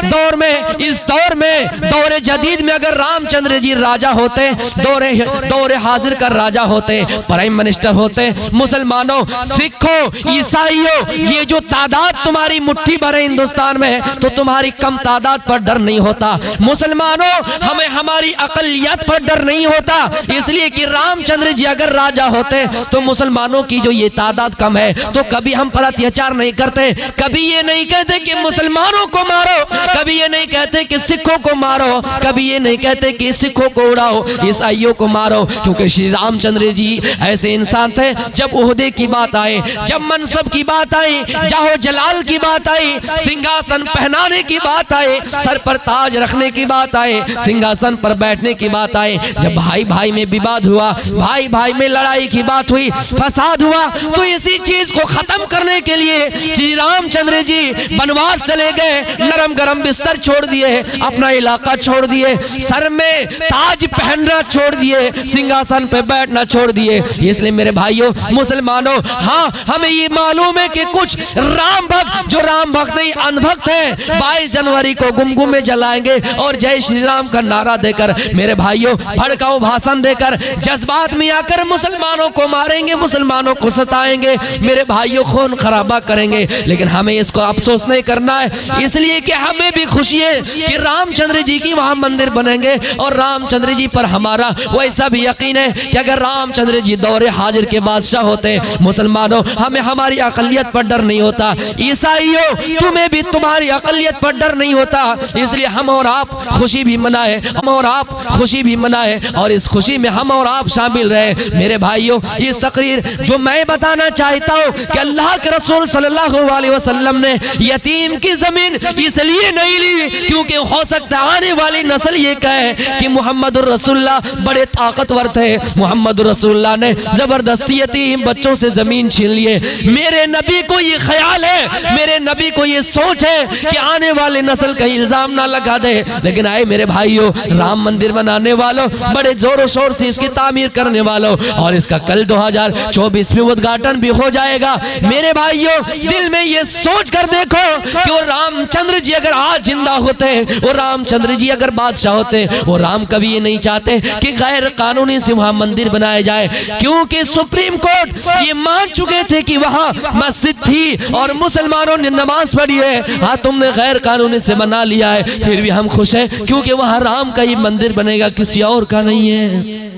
दौर में, इस दौर में, दौरे जदीद में अगर रामचंद्र जी राजा होते, दौरे हाजिर का राजा होते, प्राइम मिनिस्टर होते, मुसलमानों, सिखों, ईसाइयों, ये जो तादाद तुम्हारी मुट्ठी भर है हिंदुस्तान में, तो तुम्हारी कम तादाद पर डर नहीं होता। मुसलमानों, हमें हमारी अकलियत पर डर नहीं होता, इसलिए कि रामचंद्र जी अगर राजा होते तो मुसलमानों की जो ये तादाद कम है तो कभी हम पर अत्याचार नहीं करते, कभी ये नहीं कहते कि मुसलमानों को मारो, कभी ये नहीं कहते कि सिखों को मारो, कभी ये नहीं कहते कि सिखों को उड़ाओ, ईसाइयों को मारो, क्योंकि श्री रामचंद्र जी ऐसे इंसान थे। जब ओहदे की बात आए, जब मनसब की बात आई, जाहो जलाल की बात आई, सिंहासन पहनाने की बात आए, सर पर ताज रखने की बात आए, सिंहासन पर बैठने की बात आए, जब भाई भाई में विवाद हुआ, भाई भाई में लड़ाई की बात हुई, फसाद हुआ, तो इसी चीज को खत्म करने के लिए श्री रामचंद्र जी वनवास चले गए, नरम गरम बिस्तर छोड़ दिए, अपना इलाका छोड़ दिए, सर में ताज पहनना छोड़ दिए, सिंहासन पे बैठना छोड़ दिए। इसलिए मेरे भाइयों मुसलमानों, हाँ हमें ये मालूम है कि कुछ राम भक्त, जो राम भक्त नहीं अनभक्त है, 22 जनवरी को गुमगुमे जलाएंगे और जय श्री राम का नारा देकर मेरे भाइयों, भड़काऊ भाषण देकर, जज्बात में आकर मुसलमानों को मारेंगे, मुसलमानों को सताएंगे मेरे भाइयों, खून खराबा करेंगे। लेकिन हमें इसको अफसोस नहीं करना है, इसलिए कि हमें भी खुशी है कि रामचंद्र जी की वहां मंदिर बनेंगे और रामचंद्र जी पर हमारा वैसा भी यकीन है कि अगर रामचंद्र जी दौरे हाजिर के बादशाह होते, मुसलमानों हमें हमारी अकलियत पर डर नहीं होता, ईसाइयों तुम्हें भी तुम्हारी अकलियत पर डर नहीं होता। इसलिए हम और आप खुशी भी मनाए, हम और आप खुशी भी मनाए और इस खुशी में हम और आप शामिल रहे मेरे भाइयों। इस तकरीर जो मैं बताना चाहता हूँ कि अल्लाह के रसूल सल्लल्लाहु अलैहि वसल्लम ने यतीम की जमीन इसलिए नहीं ली क्योंकि हो सकता है आने वाली नस्ल ये कहे कि मोहम्मद रसूलुल्लाह बड़े ताकतवर थे, मोहम्मद रसूलुल्लाह ने जबरदस्ती यतीम बच्चों से जमीन छीन लिए। मेरे नबी को ये ख्याल है, मेरे नबी को ये सोच है कि आने वाली नस्ल का इल्जाम ना लगा दे। लेकिन आए मेरे भाइयों, राम मंदिर बनाने वालों, बड़े जोरों शोर से इसकी तामीर करने वालों, और इसका कल 2024 में उद्घाटन भी हो जाएगा मेरे भाइयों। दिल में ये सोच कर देखो कि वो रामचंद्र जी अगर आज जिंदा होते, वो रामचंद्र जी अगर बादशाह होते, वो राम कभी ये नहीं चाहते कि गैर कानूनी से वहां मंदिर बनाया जाए, क्योंकि सुप्रीम कोर्ट ये मान चुके थे कि वहां मस्जिद थी और मुसलमानों ने नमाज पढ़ी है। हाँ, तुमने गैर कानूनी से बना लिया है, फिर भी हम खुश हैं क्योंकि वहां राम का ही मंदिर बनेगा, किसी और का नहीं है।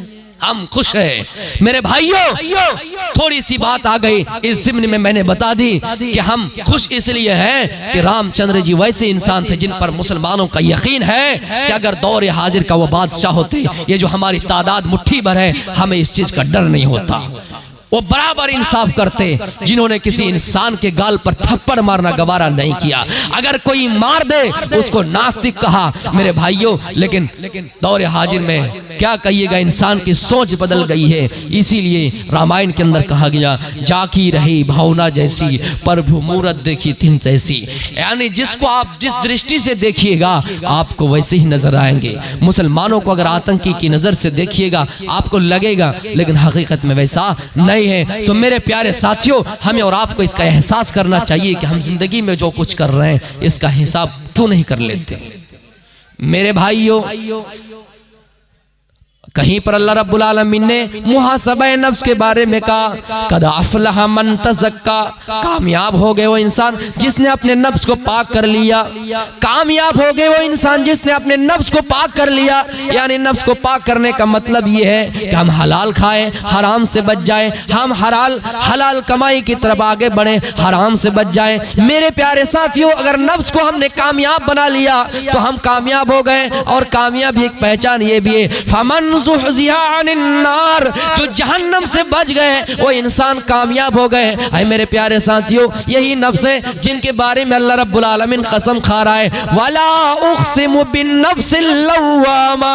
हम खुश हैं मेरे भाइयों। थोड़ी सी बात आ गई इस ज़िम्न में, मैंने बता दी कि हम खुश इसलिए हैं कि रामचंद्र जी वैसे इंसान थे जिन पर मुसलमानों का यकीन है कि अगर दौरे हाजिर का वो बादशाह होते, ये जो हमारी तादाद मुट्ठी भर है, हमें इस चीज का डर नहीं होता। वो बराबर इंसाफ करते, जिन्होंने किसी इंसान के गाल पर थप्पड़ मारना गवारा नहीं किया। अगर कोई मार दे उसको नास्तिक कहा मेरे भाइयों, लेकिन दौरे हाजिर में क्या कहिएगा, इंसान की सोच बदल गई है। इसीलिए रामायण के अंदर कहा गया, जाकी रही भावना जैसी प्रभु मूरत देखी थिन जैसी, यानी जिसको आप जिस दृष्टि से देखिएगा आपको वैसे ही नजर आएंगे। मुसलमानों को अगर आतंकी की नजर से देखिएगा आपको लगेगा, लेकिन हकीकत में वैसा नहीं है। तो मेरे प्यारे साथियों, हमें और आपको इसका एहसास करना चाहिए कि हम जिंदगी में जो कुछ कर रहे हैं इसका हिसाब क्यों नहीं कर लेते मेरे भाइयों। कहीं पर अल्लाह रब्बुल आलमीन ने मुहासबा नफ्स के बारे में कहा, कद अफलह मन तज़क्का, कामयाब हो गए वो इंसान जिसने अपने नफ्स को पाक कर लिया। कामयाब हो गए वो इंसान जिसने अपने नफ्स को पाक कर लिया। यानी नफ्स को पाक करने का मतलब ये है कि हम हलाल खाएं, हराम से बच जाएं, हम हलाल कमाई की तरफ आगे बढ़ें, हराम से बच जाएं। मेरे प्यारे साथियों, अगर नफ्स को हमने कामयाब बना लिया तो हम कामयाब हो गए। और कामयाबी एक पहचान ये भी है, फमन ज़ुहज़िहा अनिन्नार, जो जहन्नम से बच गए वो इंसान कामयाब हो गए। ऐ मेरे प्यारे साथियों, यही नफ्स है जिनके बारे में अल्लाह रब्बुल आलमीन कसम खा रहा है, वला उक़सिमु बिन्नफ्सिल लव्वामा।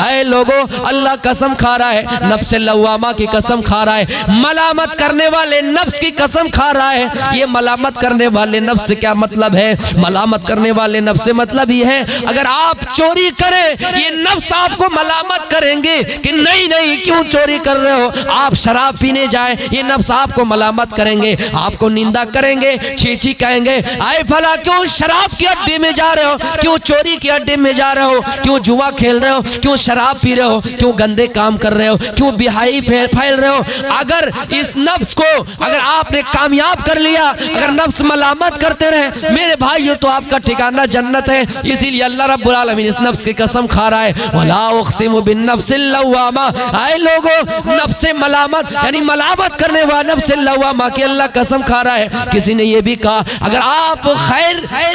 ऐ लोगों, अल्लाह कसम खा रहा है, नफ्स लव्वामा की कसम खा रहा है, मलामत करने वाले नफ्स की कसम खा रहा है। ये मलामत करने वाले नफ्स से क्या मतलब है? मलामत करने वाले नफ्स से मतलब ये है, अगर आप चोरी करें ये नफ्स आपको मलामत करेंगे कि नहीं नहीं क्यों चोरी कर रहे हो। आप शराब पीने जाए ये नफ्स आपको मलामत करेंगे, आपको निंदा करेंगे, छी कहेंगे, आए फला क्यों शराब के अड्डे में जा रहे हो, क्यों चोरी के अड्डे में जा रहे हो, क्यों जुआ खेल रहे हो, क्यों शराब पी रहे हो, क्यों गंदे काम कर रहे हो, क्यों बिहाई फैल रहे हो। अगर इस नफ्स को अगर आपने कामयाब कर लिया, अगर नफ्स मलामत करते रहे मेरे भाइयों, तो आपका ठिकाना जन्नत है। इसीलिए अल्लाह रब्बुल आलमीन इस नफ्स की कसम खा रहा है, वला उक़सिमु बिन्नफ्सिल लव्वामा। आए लोगों, नफ्स मलामत यानी मलामत करने वाला नफ्स लव्वामा की अल्लाह कसम खा रहा है। किसी ने ये भी कहा, अगर आप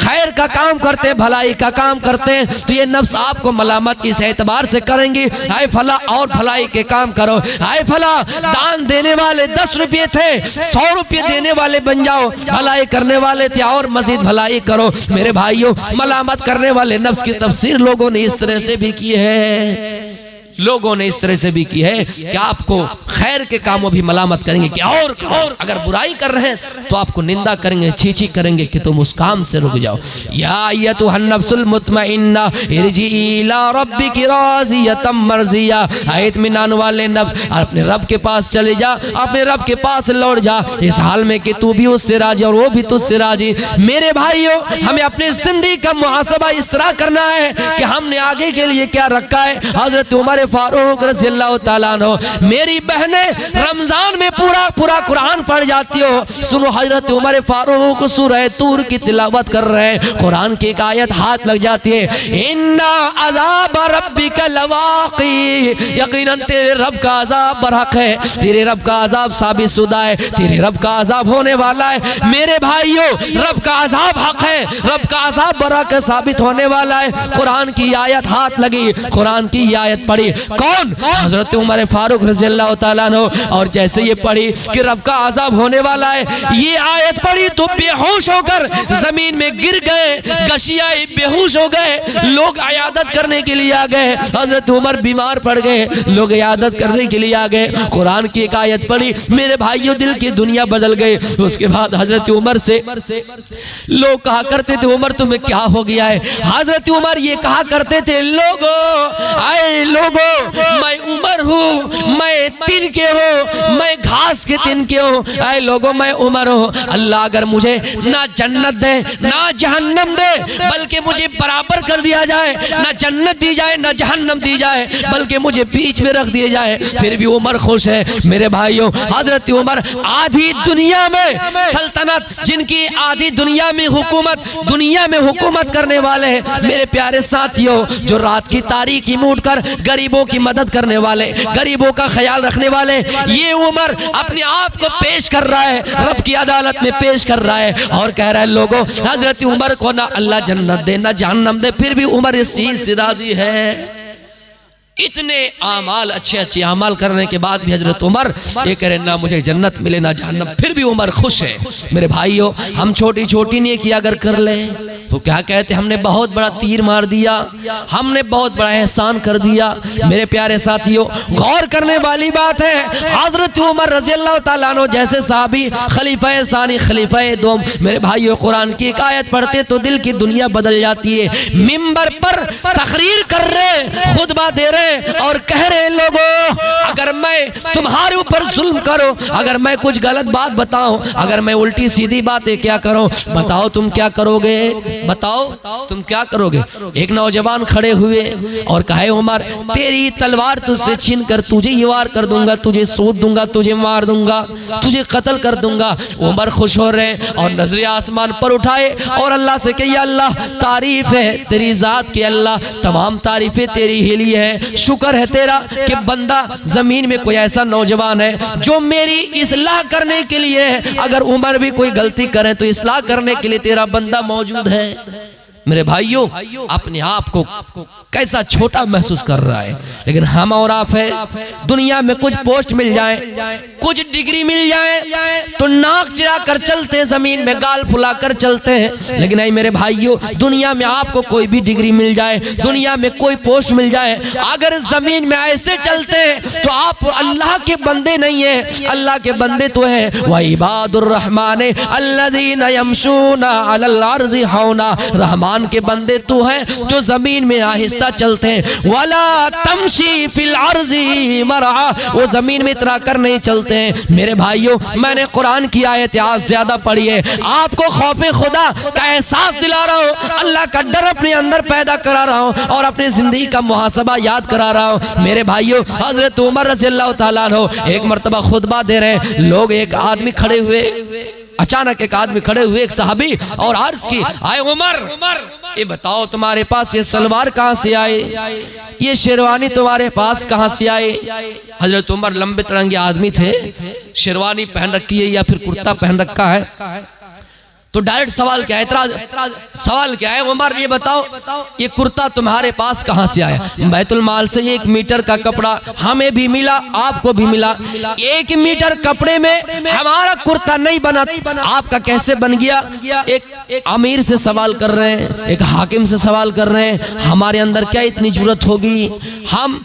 खैर का काम करते हैं, भलाई का काम करते हैं, तो ये नफ्स आपको मलामत इस एतबार से करेंगी, आए फला और भलाई के काम करो, आए फला दान देने वाले 10 रुपये थे 100 रुपये देने वाले बन जाओ, भलाई करने वाले थे और मजीद भलाई करो। मेरे भाइयों, मलामत करने वाले नफ्स की तफसीर लोगों ने इस तरह से भी की है, लोगों ने इस तरह से भी की है कि आपको खैर के कामों भी मलामत करेंगे कि और अगर बुराई कर रहे हैं तो आपको निंदा करेंगे, छी करेंगे कि तुम उस काम से रुक जाओ। या अय्यतुहन नफ्सुल मुतमइन्ना इरजी इला रब्बिकी राज़ियतम मर्ज़िया। इत्मीनान वाले नफ्स, अपने रब के पास चले जा, अपने रब के पास लौट जा, इस हाल में कि तू भी उससे राजी और वो भी तुझसे राजी। मेरे भाइयों, हमें अपनी जिंदगी का मुहासबा इस तरह करना है कि हमने आगे के लिए क्या रखा है। हजरत उमर फारूक रज़ियल्लाहु ताला अन्हु, मेरी बहनें रमजान में पूरा कुरान पढ़ जाती हो, सुनो हजरत उमर फारूक सूरह तूर की तिलावत कर रहे हैं, कुरान की एक आयत हाथ लग जाती है, इन्ना अज़ाब रब्बिका लवाक़ी, यकीनन तेरे रब का अज़ाब बरहक है, तेरे रब का अज़ाब साबित शुदा है, तेरे रब का अज़ाब होने वाला है। मेरे भाइयों, रब का अज़ाब हक है, रब का अज़ाब बरहक साबित होने वाला है। कुरान की आयत हाथ लगी, कुरान की आयत पढ़ी, कौन? हजरत उमर फारूक रज़ियल्लाहु ताला अन्हु। और जैसे ये पढ़ी कि रब का अज़ाब होने वाला है, ये आयत पढ़ी तो बेहोश होकर जमीन में गिर गए, गशियाए बेहोश हो गए। लोग इयादत करने के लिए आ गए, हजरत उमर बीमार पड़ गए, लोग इयादत करने के लिए आ गए। कुरान की एक आयत पढ़ी, मेरे भाइयों दिल की दुनिया बदल गई। उसके बाद हजरत उमर से लोग कहा करते थे, उमर तुम्हें क्या हो गया है? हजरत उमर ये कहा करते थे, लोगो आए लोगो, मैं उमर हूँ, मैं तिनके हो, मैं घास के तिनके हो। आए लोगो, मैं उमर हूँ, अल्लाह अगर मुझे ना जन्नत दे ना जहन्नम दे, बल्कि मुझे बराबर कर दिया जाए, ना जन्नत दी जाए ना जहन्नम दी जाए, बल्कि मुझे बीच में रख दिया जाए, फिर भी उमर खुश है। मेरे भाइयों, हजरत उमर आधी दुनिया में सल्तनत, जिनकी आधी दुनिया में हुकूमत करने वाले हैं। मेरे प्यारे साथियों, जो रात की तारीकी में उठकर गरीबों की मदद करने वाले, गरीबों का ख्याल रखने वाले, ये उमर अपने आप को पेश कर रहा है, रब की अदालत में पेश कर रहा है और कह रहा है, लोगों हजरत उमर को ना अल्लाह जन्नत दे ना जहन्नम दे, फिर भी उमर इस चीज से राजी है। इतने आमाल अच्छे आमाल करने के बाद भी हजरत उमर ये कह रहे, ना मुझे जन्नत मिले ना जहन्नम, फिर भी उमर खुश है। मेरे भाइयों, हम छोटी नेकी अगर कर लें तो क्या कहते, हमने बहुत बड़ा तीर मार दिया, हमने बहुत बड़ा एहसान कर दिया। मेरे प्यारे साथियों, गौर करने वाली बात है, हजरत उमर रज़ियल्लाहु ताला अन्हु जैसे साहबी, खलीफा सानी, खलीफा दोम, मेरे भाइयों कुरान की एक आयत पढ़ते तो दिल की दुनिया बदल जाती है। मिंबर पर तकरीर कर रहे, खुतबा दे रहे और कह रहे, लोगों अगर मैं तुम्हारे ऊपर जुल्म करूं, अगर मैं कुछ गलत बात बताऊं, अगर मैं उल्टी सीधी बातें क्या करूं, बताओ तुम क्या करोगे, बताओ तुम क्या करोगे? एक नौजवान खड़े हुए और कहे, उमर तेरी तलवार तुझसे छीन कर तुझे ही वार कर दूंगा, तुझे सूद दूंगा, तुझे मार दूंगा, तुझे कत्ल कर दूंगा। उमर खुश हो रहे और नजरे आसमान पर उठाए और अल्लाह से कही, अल्लाह तारीफ है तेरी जात की, अल्लाह तमाम तारीफें तेरी ही लिए है, शुक्र है तेरा कि बंदा जमीन में कोई ऐसा नौजवान है जो मेरी इस्लाह करने के लिए है। अगर उमर भी कोई गलती करे तो इस्लाह करने के लिए तेरा बंदा मौजूद है। मेरे भाइयों, अपने आप को कैसा छोटा महसूस कर रहा है। लेकिन हम और आप है, दुनिया में कुछ पोस्ट मिल जाए, कुछ डिग्री मिल जाए तो नाक चिरा कर चलते हैं, जमीन में गाल फुला कर चलते हैं। लेकिन नहीं मेरे भाइयों, दुनिया में आपको कोई भी डिग्री मिल जाए, दुनिया में कोई पोस्ट मिल जाए, अगर जमीन में ऐसे चलते हैं तो आप अल्लाह के बंदे नहीं है। अल्लाह के बंदे तो है व इबादुर रहमान अल्लज़ीना यमशूना अलल अर्ज़ि हौना, रहमान के बंदे तो है जो जमीन में आहिस्ता चलते हैं। वला तमशी फिल अर्ज़ि मरआ, वो जमीन में इतरा कर नहीं चलते हैं। मेरे भाइयों, मैंने कुरान की आयत आज ज्यादा पढ़ी है, आपको खौफे खुदा का एहसास दिला रहा हूँ, अल्लाह का डर अपने अंदर पैदा करा रहा हूँ और अपनी जिंदगी का मुहासबा याद करा रहा हूँ। मेरे भाइयों, हजरत उमर रज़ियल्लाहु ताला अन्हु एक मर्तबा खुतबा दे रहे हैं, लोग एक आदमी खड़े हुए, अचानक एक आदमी खड़े हुए, एक सहाबी, और अर्ज की, आए उमर, ये बताओ तुम्हारे पास ये सलवार कहाँ से आए, ये शेरवानी तुम्हारे पास कहाँ से आए। हजरत उमर लंबे तरंगे आदमी थे, शेरवानी पहन रखी है या फिर कुर्ता पहन रखा है, तो डायरेक्ट सवाल क्या है, सवाल क्या है, उमर ये बताओ ये कुर्ता तुम्हारे पास कहाँ से आया। बैतुल माल से 1 मीटर का कपड़ा हमें भी मिला, आपको भी मिला। 1 मीटर कपड़े में हमारा कुर्ता नहीं बना, आपका कैसे बन गया। एक अमीर से सवाल कर रहे हैं, एक हाकिम से सवाल कर रहे हैं, हमारे अंदर क्या इतनी जरूरत होगी। हम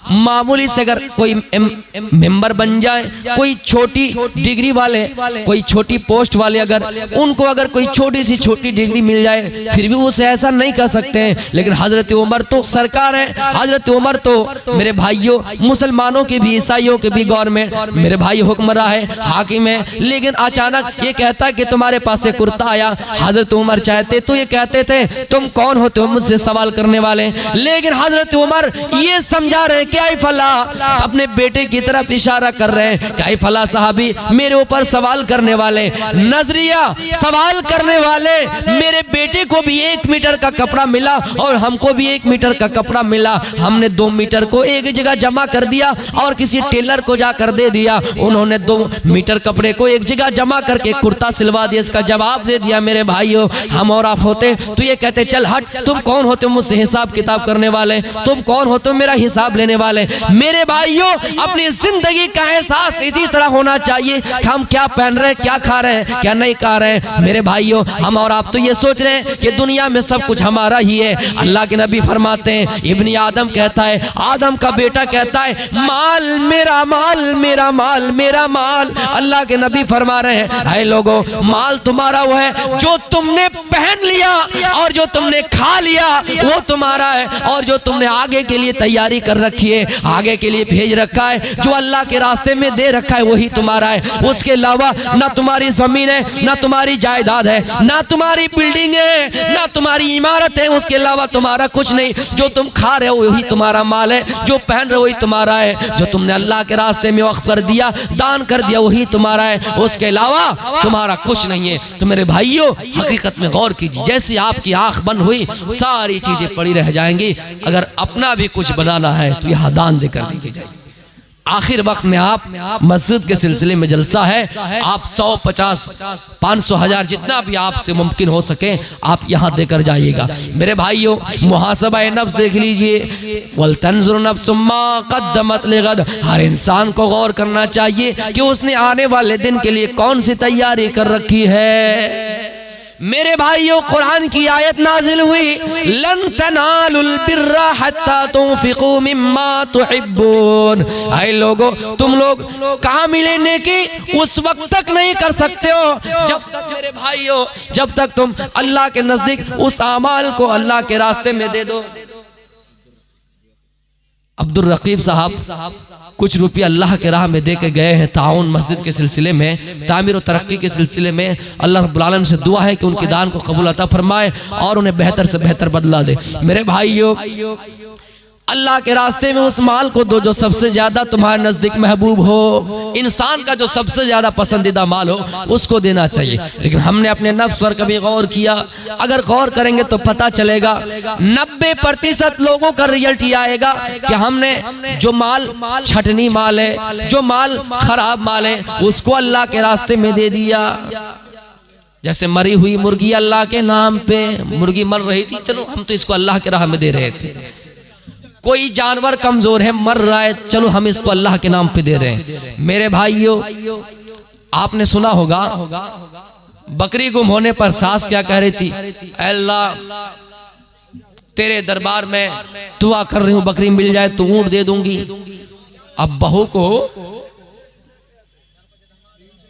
मामूली से अगर कोई मेंबर बन जाए, कोई छोटी डिग्री वाले, कोई छोटी पोस्ट वाले, अगर उनको अगर कोई छोटी सी छोटी डिग्री मिल जाए फिर भी उसे ऐसा नहीं कर सकते हैं। लेकिन हजरत उमर तो सरकार है, हजरत उमर तो मेरे भाइयों मुसलमानों के भी, ईसाइयों के भी गवर्नमेंट, मेरे भाई हुक्मरान है, हाकिम है। लेकिन अचानक ये कहता है कि तुम्हारे पास से कुर्ता आया। हजरत उमर चाहते तो ये कहते थे तुम कौन होते हो मुझसे सवाल करने वाले, लेकिन हजरत उमर ये समझा रहे हैं, क्या फला अपने बेटे की तरफ इशारा कर रहे हैं, क्या फला साहबी मेरे ऊपर सवाल करने वाले, नजरिया सवाल करने वाले, मेरे बेटे को भी 1 मीटर का कपड़ा मिला और हमको भी 1 मीटर का कपड़ा मिला, हमने 2 मीटर को एक जगह जमा कर दिया और किसी टेलर को जाकर दे दिया, उन्होंने 2 मीटर कपड़े को एक जगह जमा करके कुर्ता सिलवा दिया। इसका जवाब दे दिया। मेरे भाइयों, हम और आप होते तो ये कहते चल हट, तुम कौन होते हो मुझसे हिसाब किताब करने वाले, तुम कौन होते हो मेरा हिसाब लेने वाले। मेरे भाइयों, अपनी जिंदगी का एहसास इसी तरह होना चाहिए कि हम क्या पहन रहे हैं, क्या खा रहे हैं, क्या नहीं खा रहे हैं। मेरे भाइयों, हम और आप तो ये सोच रहे हैं कि दुनिया में सब कुछ हमारा ही है। अल्लाह के नबी फरमाते हैं, इब्न आदम कहता है, आदम का बेटा कहता है, माल मेरा माल मेरा माल मेरा माल। अल्लाह के नबी फरमा रहे हैं, ऐ लोगों, माल तुम्हारा वो है जो तुमने पहन लिया और जो तुमने खा लिया वो तुम्हारा है, और जो तुमने आगे के लिए तैयारी कर रखी है, आगे के लिए भेज रखा है, जो अल्लाह के रास्ते में दे रखा है वही तुम्हारा है। उसके अलावा ना तुम्हारी जमीन है, ना तुम्हारी जायदाद है, ना तुम्हारी बिल्डिंग है, ना तुम्हारी इमारत है, उसके अलावा तुम्हारा कुछ नहीं। जो तुम खा रहे हो वही तुम्हारा माल है, जो पहन रहे हो वही तुम्हारा है, जो तुमने अल्लाह के रास्ते में वक्त कर दिया, दान कर दिया वही तुम्हारा है, उसके अलावा तुम्हारा कुछ नहीं है। तो मेरे भाइयों, हकीकत में गौर कीजिए, जैसे आपकी आंख बंद हुई सारी चीजें पड़ी रह जाएंगी। अगर अपना भी कुछ बनाना है तो यह दान देकर दीजिए जाए। आखिर वक्त में आप मस्जिद के सिलसिले में जलसा है, आप 100, 50, 500, 1000 जितना भी आपसे मुमकिन हो सके आप यहाँ देकर जाइएगा। मेरे भाइयों, मुहासबा नफ्स देख लीजिए, वल तंजुर नफ्सुम मा क़द्दमत लिगद। हर इंसान को गौर करना चाहिए कि उसने आने वाले दिन के लिए कौन सी तैयारी कर रखी है। मेरे भाइयों, कुरान की आयत नाजिल हुई, लन तनालुल बिर्रा हत्ता तुनफिकू मिम्मा तुहिब्बून। ऐ लोगों, तुम लोग कामिल नेकी उस वक्त तक नहीं कर सकते हो जब तक, मेरे भाइयों, जब तक तुम अल्लाह के नजदीक उस अमाल को अल्लाह के रास्ते में दे दो। अब्दुल रकीब साहब कुछ रुपया अल्लाह के राह में दे के गए हैं ताउन मस्जिद के सिलसिले में, तामीर और तरक्की के सिलसिले में। अल्लाह रब्बुल आलमीन से दुआ है कि उनके दान को कबूल अता फरमाए और उन्हें बेहतर से बेहतर बदला दे। मेरे भाइयों, अल्लाह के रास्ते में उस माल को दो जो सबसे ज्यादा तुम्हारे नजदीक महबूब हो। इंसान का जो सबसे ज्यादा पसंदीदा माल हो उसको देना चाहिए। लेकिन हमने अपने नफ्स पर कभी गौर किया? अगर गौर करेंगे तो पता चलेगा 90% लोगों का रिजल्ट ये आएगा कि हमने जो माल छटनी माल है, जो माल खराब माल है, उसको अल्लाह के रास्ते में दे दिया। जैसे मरी हुई मुर्गी अल्लाह के नाम पे, मुर्गी मर रही थी, चलो हम तो इसको अल्लाह के राह में दे रहे थे। कोई जानवर कमजोर है, मर रहा है, चलो हम इसको अल्लाह के नाम पे दे रहे हैं। मेरे भाइयों, आपने सुना होगा बकरी गुम होने पर सास क्या कह रही थी, अल्लाह तेरे दरबार में दुआ कर रही हूं, बकरी मिल जाए तो ऊंट दे दूंगी। अब बहू को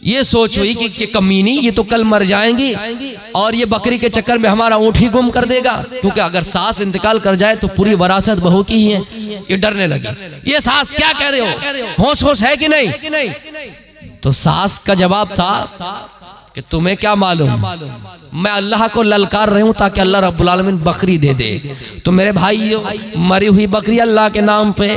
ये सोच हुई कि कमीनी ये तो कल मर जाएंगी और ये बकरी के चक्कर में हमारा ऊंट ही गुम कर देगा, क्योंकि अगर सास इंतकाल कर जाए तो पूरी वरासत बहू की ही है। ये डरने लगी, ये सास क्या कह रहे हो, होश होश है कि नहीं? तो सास का जवाब था कि तुम्हें क्या मालूम, मैं अल्लाह को ललकार रही हूं ताकि अल्लाह रब्बुल आलमीन बकरी दे दे। तो मेरे भाइयों, मरी हुई बकरी अल्लाह के नाम पे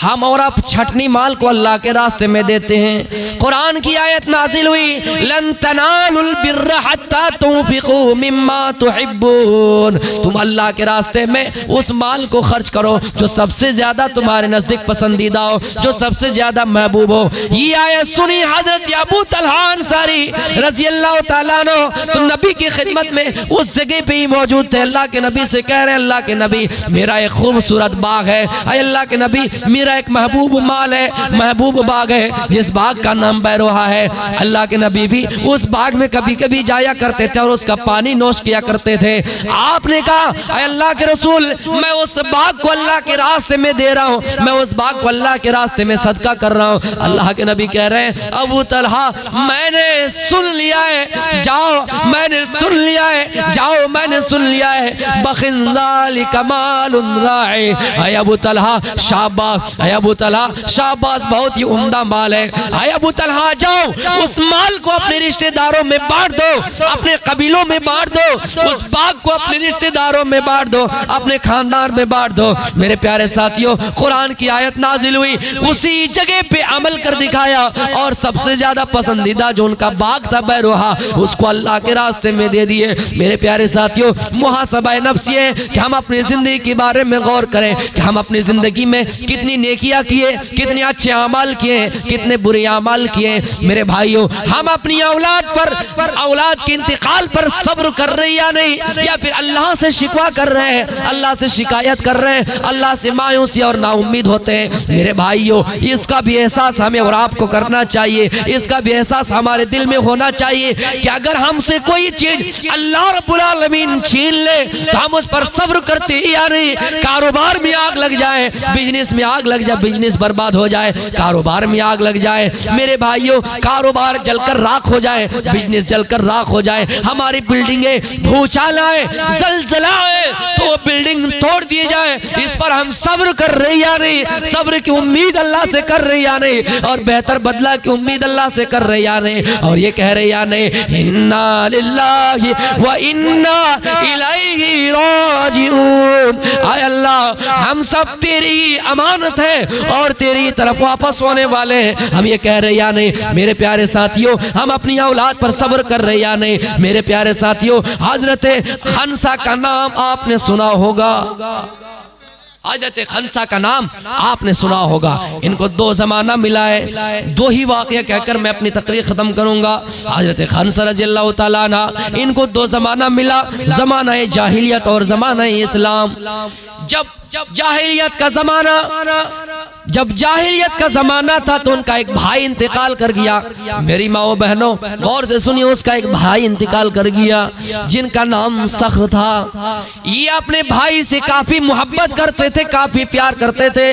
हम और आप छटनी माल को अल्लाह के रास्ते में देते हैं। कुरान की आयत नाजिल हुई, लन तनालुल बिर्रा हत्ता तुनफिकू मिम्मा तुहिब्बून, तुम अल्लाह के रास्ते में उस माल को खर्च करो जो सबसे ज्यादा तुम्हारे नजदीक पसंदीदा हो, जो सबसे ज्यादा महबूब हो। ये आयत सुनी हजरत अबू तलहा अंसारी रज़ी अल्लाह ताला अन्हु, तो नबी की खिदमत में उस जगह पे ही मौजूद थे। अल्लाह के नबी से कह रहे हैं, अल्लाह के नबी मेरा एक खूबसूरत बाग है, अल्लाह के नबी मेरा एक महबूब माल है, महबूब बाग है जिस बाग का नाम बैरोहा है। अल्लाह के नबी भी उस बाग में कभी कभी जाया करते थे और उसका पानी नोश किया करते थे। आपने कहा, अल्लाह के रसूल मैं उस बाग को अल्लाह के रास्ते में दे रहा हूँ, मैं उस बाग को अल्लाह के रास्ते में सदका कर रहा हूँ। अल्लाह के नबी कह रहे हैं, अबू तलहा मैंने सुन लिया है, जाओ मैंने सुन लिया है, जाओ मैंने सुन लिया है, बखिंजाल कमालुन राए। अय अबू तलहा शाबाश, अय अबू तलहा शाबाश, बहुत ही उम्दा माल है। अय अबू तलहा जाओ उस माल को अपने रिश्तेदारों में बांट दो, अपने कबीलों में बांट दो, उस बाग को अपने रिश्तेदारों में बांट दो, अपने खानदान में बांट दो। मेरे प्यारे साथियों, कुरान की आयत नाजिल हुई, उसी जगह पे अमल कर दिखाया और सबसे ज्यादा पसंदीदा जो उनका बाग था बैरोहा, उसको अल्लाह के रास्ते में दे दिए। मेरे प्यारे साथियों, मुहासबाए नफ्स ये कि हम अपनी जिंदगी के बारे में गौर करें कि हम अपनी जिंदगी में कितनी नेकियां किए, कितने अच्छे अमाल किए, कितने बुरे अमाल किए। मेरे भाइयों, हम अपनी औलाद पर, औलाद के इंतकाल पर सब्र कर रहे हैं या नहीं, या फिर अल्लाह से शिकवा कर रहे हैं, अल्लाह से शिकायत कर रहे हैं, अल्लाह से मायूसी और नाउम्मीद होते हैं। मेरे भाइयों, इसका भी एहसास हमें और आपको करना चाहिए, इसका भी एहसास हमारे दिल में होना चाहिए कि अगर हमसे कोई चीज अल्लाह रब्बुल आलमीन छीन ले तो हम उस पर सब्र करते ही या नहीं। कारोबार में आग लग जाए, बिजनेस में आग लग जाए, बिजनेस बर्बाद हो जाए, कारोबार में आग लग जाए, मेरे भाइयों कारोबार जलकर राख हो जाए, बिजनेस जलकर राख हो जाए, हमारी बिल्डिंगे भूचाल आए, जलजला आए तो वो बिल्डिंग तोड़ दी जाए, इस पर हम सब्र कर रहे या नहीं, सब्र की उम्मीद अल्लाह से कर रहे या नहीं, और बेहतर बदला की उम्मीद अल्लाह से कर रहे या नहीं, और ये कह रहे या नहीं, इन्ना लिल्लाहि व इन्ना इलैहि राजिऊन। आय अल्लाह, हम सब तेरी अमानत है और तेरी तरफ वापस होने वाले हैं, हम ये कह रहे या नहीं। मेरे प्यारे साथियों, हम अपनी औलाद पर सब्र कर रहे या नहीं। मेरे प्यारे साथियों, हजरत खनसा का नाम आपने सुना होगा, हजरत खनसा का नाम आपने सुना होगा। इनको दो जमाना मिला है, दो ही वाक़या कहकर मैं अपनी तकरीर खत्म करूंगा। हजरत खनसा रज़ियल्लाहु ताला अन्हा, इनको दो जमाना मिला, जमाना जाहिलियत और जमाना इस्लाम। जब जाहिलियत का जमाना, जब जाहिलियत का जमाना था तो उनका एक भाई इंतकाल कर गया। मेरी माओ बहनों गौर से सुनिए, उसका एक भाई इंतकाल कर गया जिनका नाम सख्र था। ये अपने भाई से काफी मोहब्बत करते थे, काफी प्यार करते थे।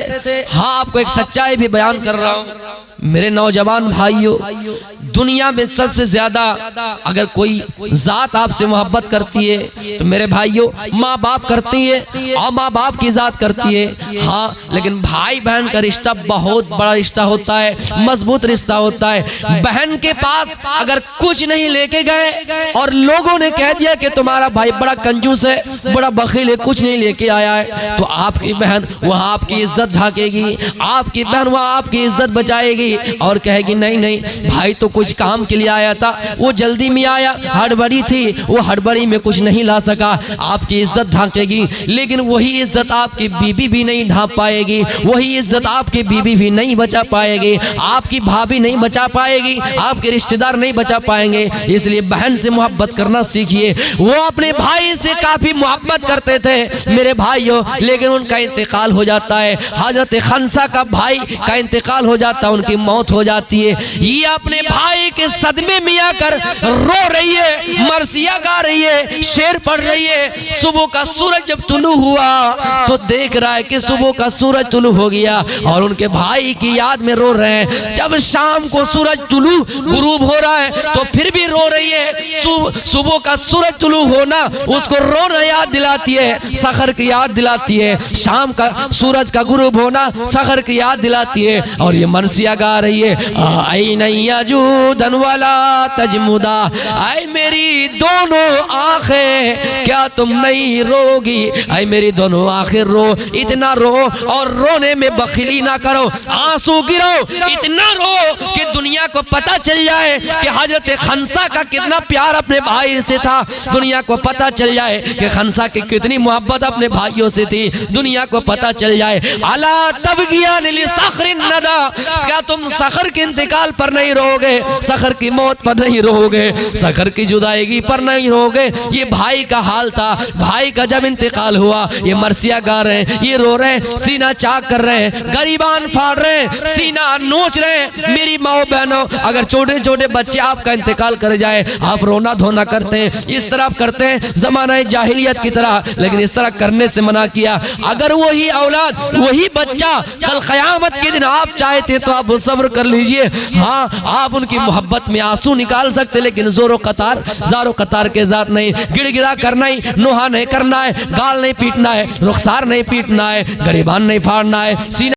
हाँ, आपको एक सच्चाई भी बयान कर रहा हूँ मेरे नौजवान भाइयों, दुनिया में सबसे ज्यादा अगर कोई जात आपसे मोहब्बत करती है तो मेरे भाइयों माँ बाप करती है और माँ बाप की जात करती है। हाँ, लेकिन भाई बहन का रिश्ता बहुत बड़ा रिश्ता होता है, मजबूत रिश्ता होता है। बहन के पास अगर कुछ नहीं लेके गए और लोगों ने कह दिया कि तुम्हारा भाई बड़ा कंजूस है, बड़ा बखील है, कुछ नहीं लेके आया है, तो आपकी बहन वहाँ आपकी इज्जत ढाकेगी, आपकी बहन वहाँ आपकी इज्जत बचाएगी, जाएगी और कहेगी नहीं नहीं, भाई तो कुछ काम के लिए आया था, वो जल्दी में आया, हड़बड़ी थी, वो हड़बड़ी में कुछ नहीं ला सका। आपकी इज्जत ढांकेगी, लेकिन वही इज्जत आपकी बीबी भी नहीं ढांप पाएगी, वही इज्जत आपकी बीबी भी नहीं बचा पाएगी, आपकी भाभी नहीं बचा पाएगी, आपके रिश्तेदार नहीं बचा पाएंगे। इसलिए बहन से मोहब्बत करना सीखिए। वो अपने भाई से काफी मोहब्बत करते थे मेरे भाइयों, लेकिन उनका इंतकाल हो जाता है। हजरत खंसा का भाई का इंतकाल हो जाता है, उनकी मौत हो जाती है। ये अपने भाई के सदमे में आकर रो रही है, मरसिया गा रही है, शेर पढ़ रही है। सुबह का सूरज जब तुलू हुआ तो देख रहा है कि सुबह का सूरज तुलू हो गया और उनके भाई की याद में रो रहे हैं। जब शाम को सूरज तुलू गुरूब हो रहा है तो फिर भी रो रही है। सुबह का सूरज तुलू होना उसको रोना याद दिलाती है, सखर की याद दिलाती है। शाम का सूरज का गुरूब होना सखर की याद दिलाती है। और ये मरसिया गा रही है, आई नैया जूदन वाला तजमुदा, आई मेरी दोनों आंखें क्या तुम नहीं रोगी, आई मेरी दोनों आंखें रो, इतना रो और रोने में बखीली ना करो, आंसू गिरो, इतना रो कि दुनिया को पता चल जाए कि हजरत खंसा का कितना प्यार अपने भाई से था, दुनिया को पता चल जाए कि खंसा की कितनी मोहब्बत अपने भाइयों से थी, दुनिया को पता चल जाए। अला तबगियान लिसखरिन नदा, क्या तुम सखर के इंतकाल पर नहीं रोगे, सखर की मौत पर नहीं रोगे, सखर की जुदाईगी पर नहीं रोगे। ये भाई का हाल था। भाई का जब इंतकाल हुआ, ये मरसिया गा रहे हैं, ये रो रहे हैं, सीना चाक कर रहे हैं, गरीबान फाड़ रहे हैं, सीना नोच रहे हैं। मेरी माओ बहनों, अगर छोटे छोटे बच्चे आपका इंतकाल कर जाए, आप रोना धोना करते हैं, इस तरह करते हैं जमाना जाहिलियत की तरह, लेकिन इस तरह करने से मना किया। अगर वही औलाद, वही बच्चा कल क़यामत के दिन आप चाहते तो आप सब्र कर लीजिए। हाँ, आप उनकी मोहब्बत में आंसू निकाल सकते, लेकिन ज़ारो कतार के साथ नहीं, गिड़गिड़ा करना ही, नोहा नहीं करना है, गाल नहीं पीटना है, रुखसार नहीं पीटना है, गरीबान नहीं फाड़ना है, सीना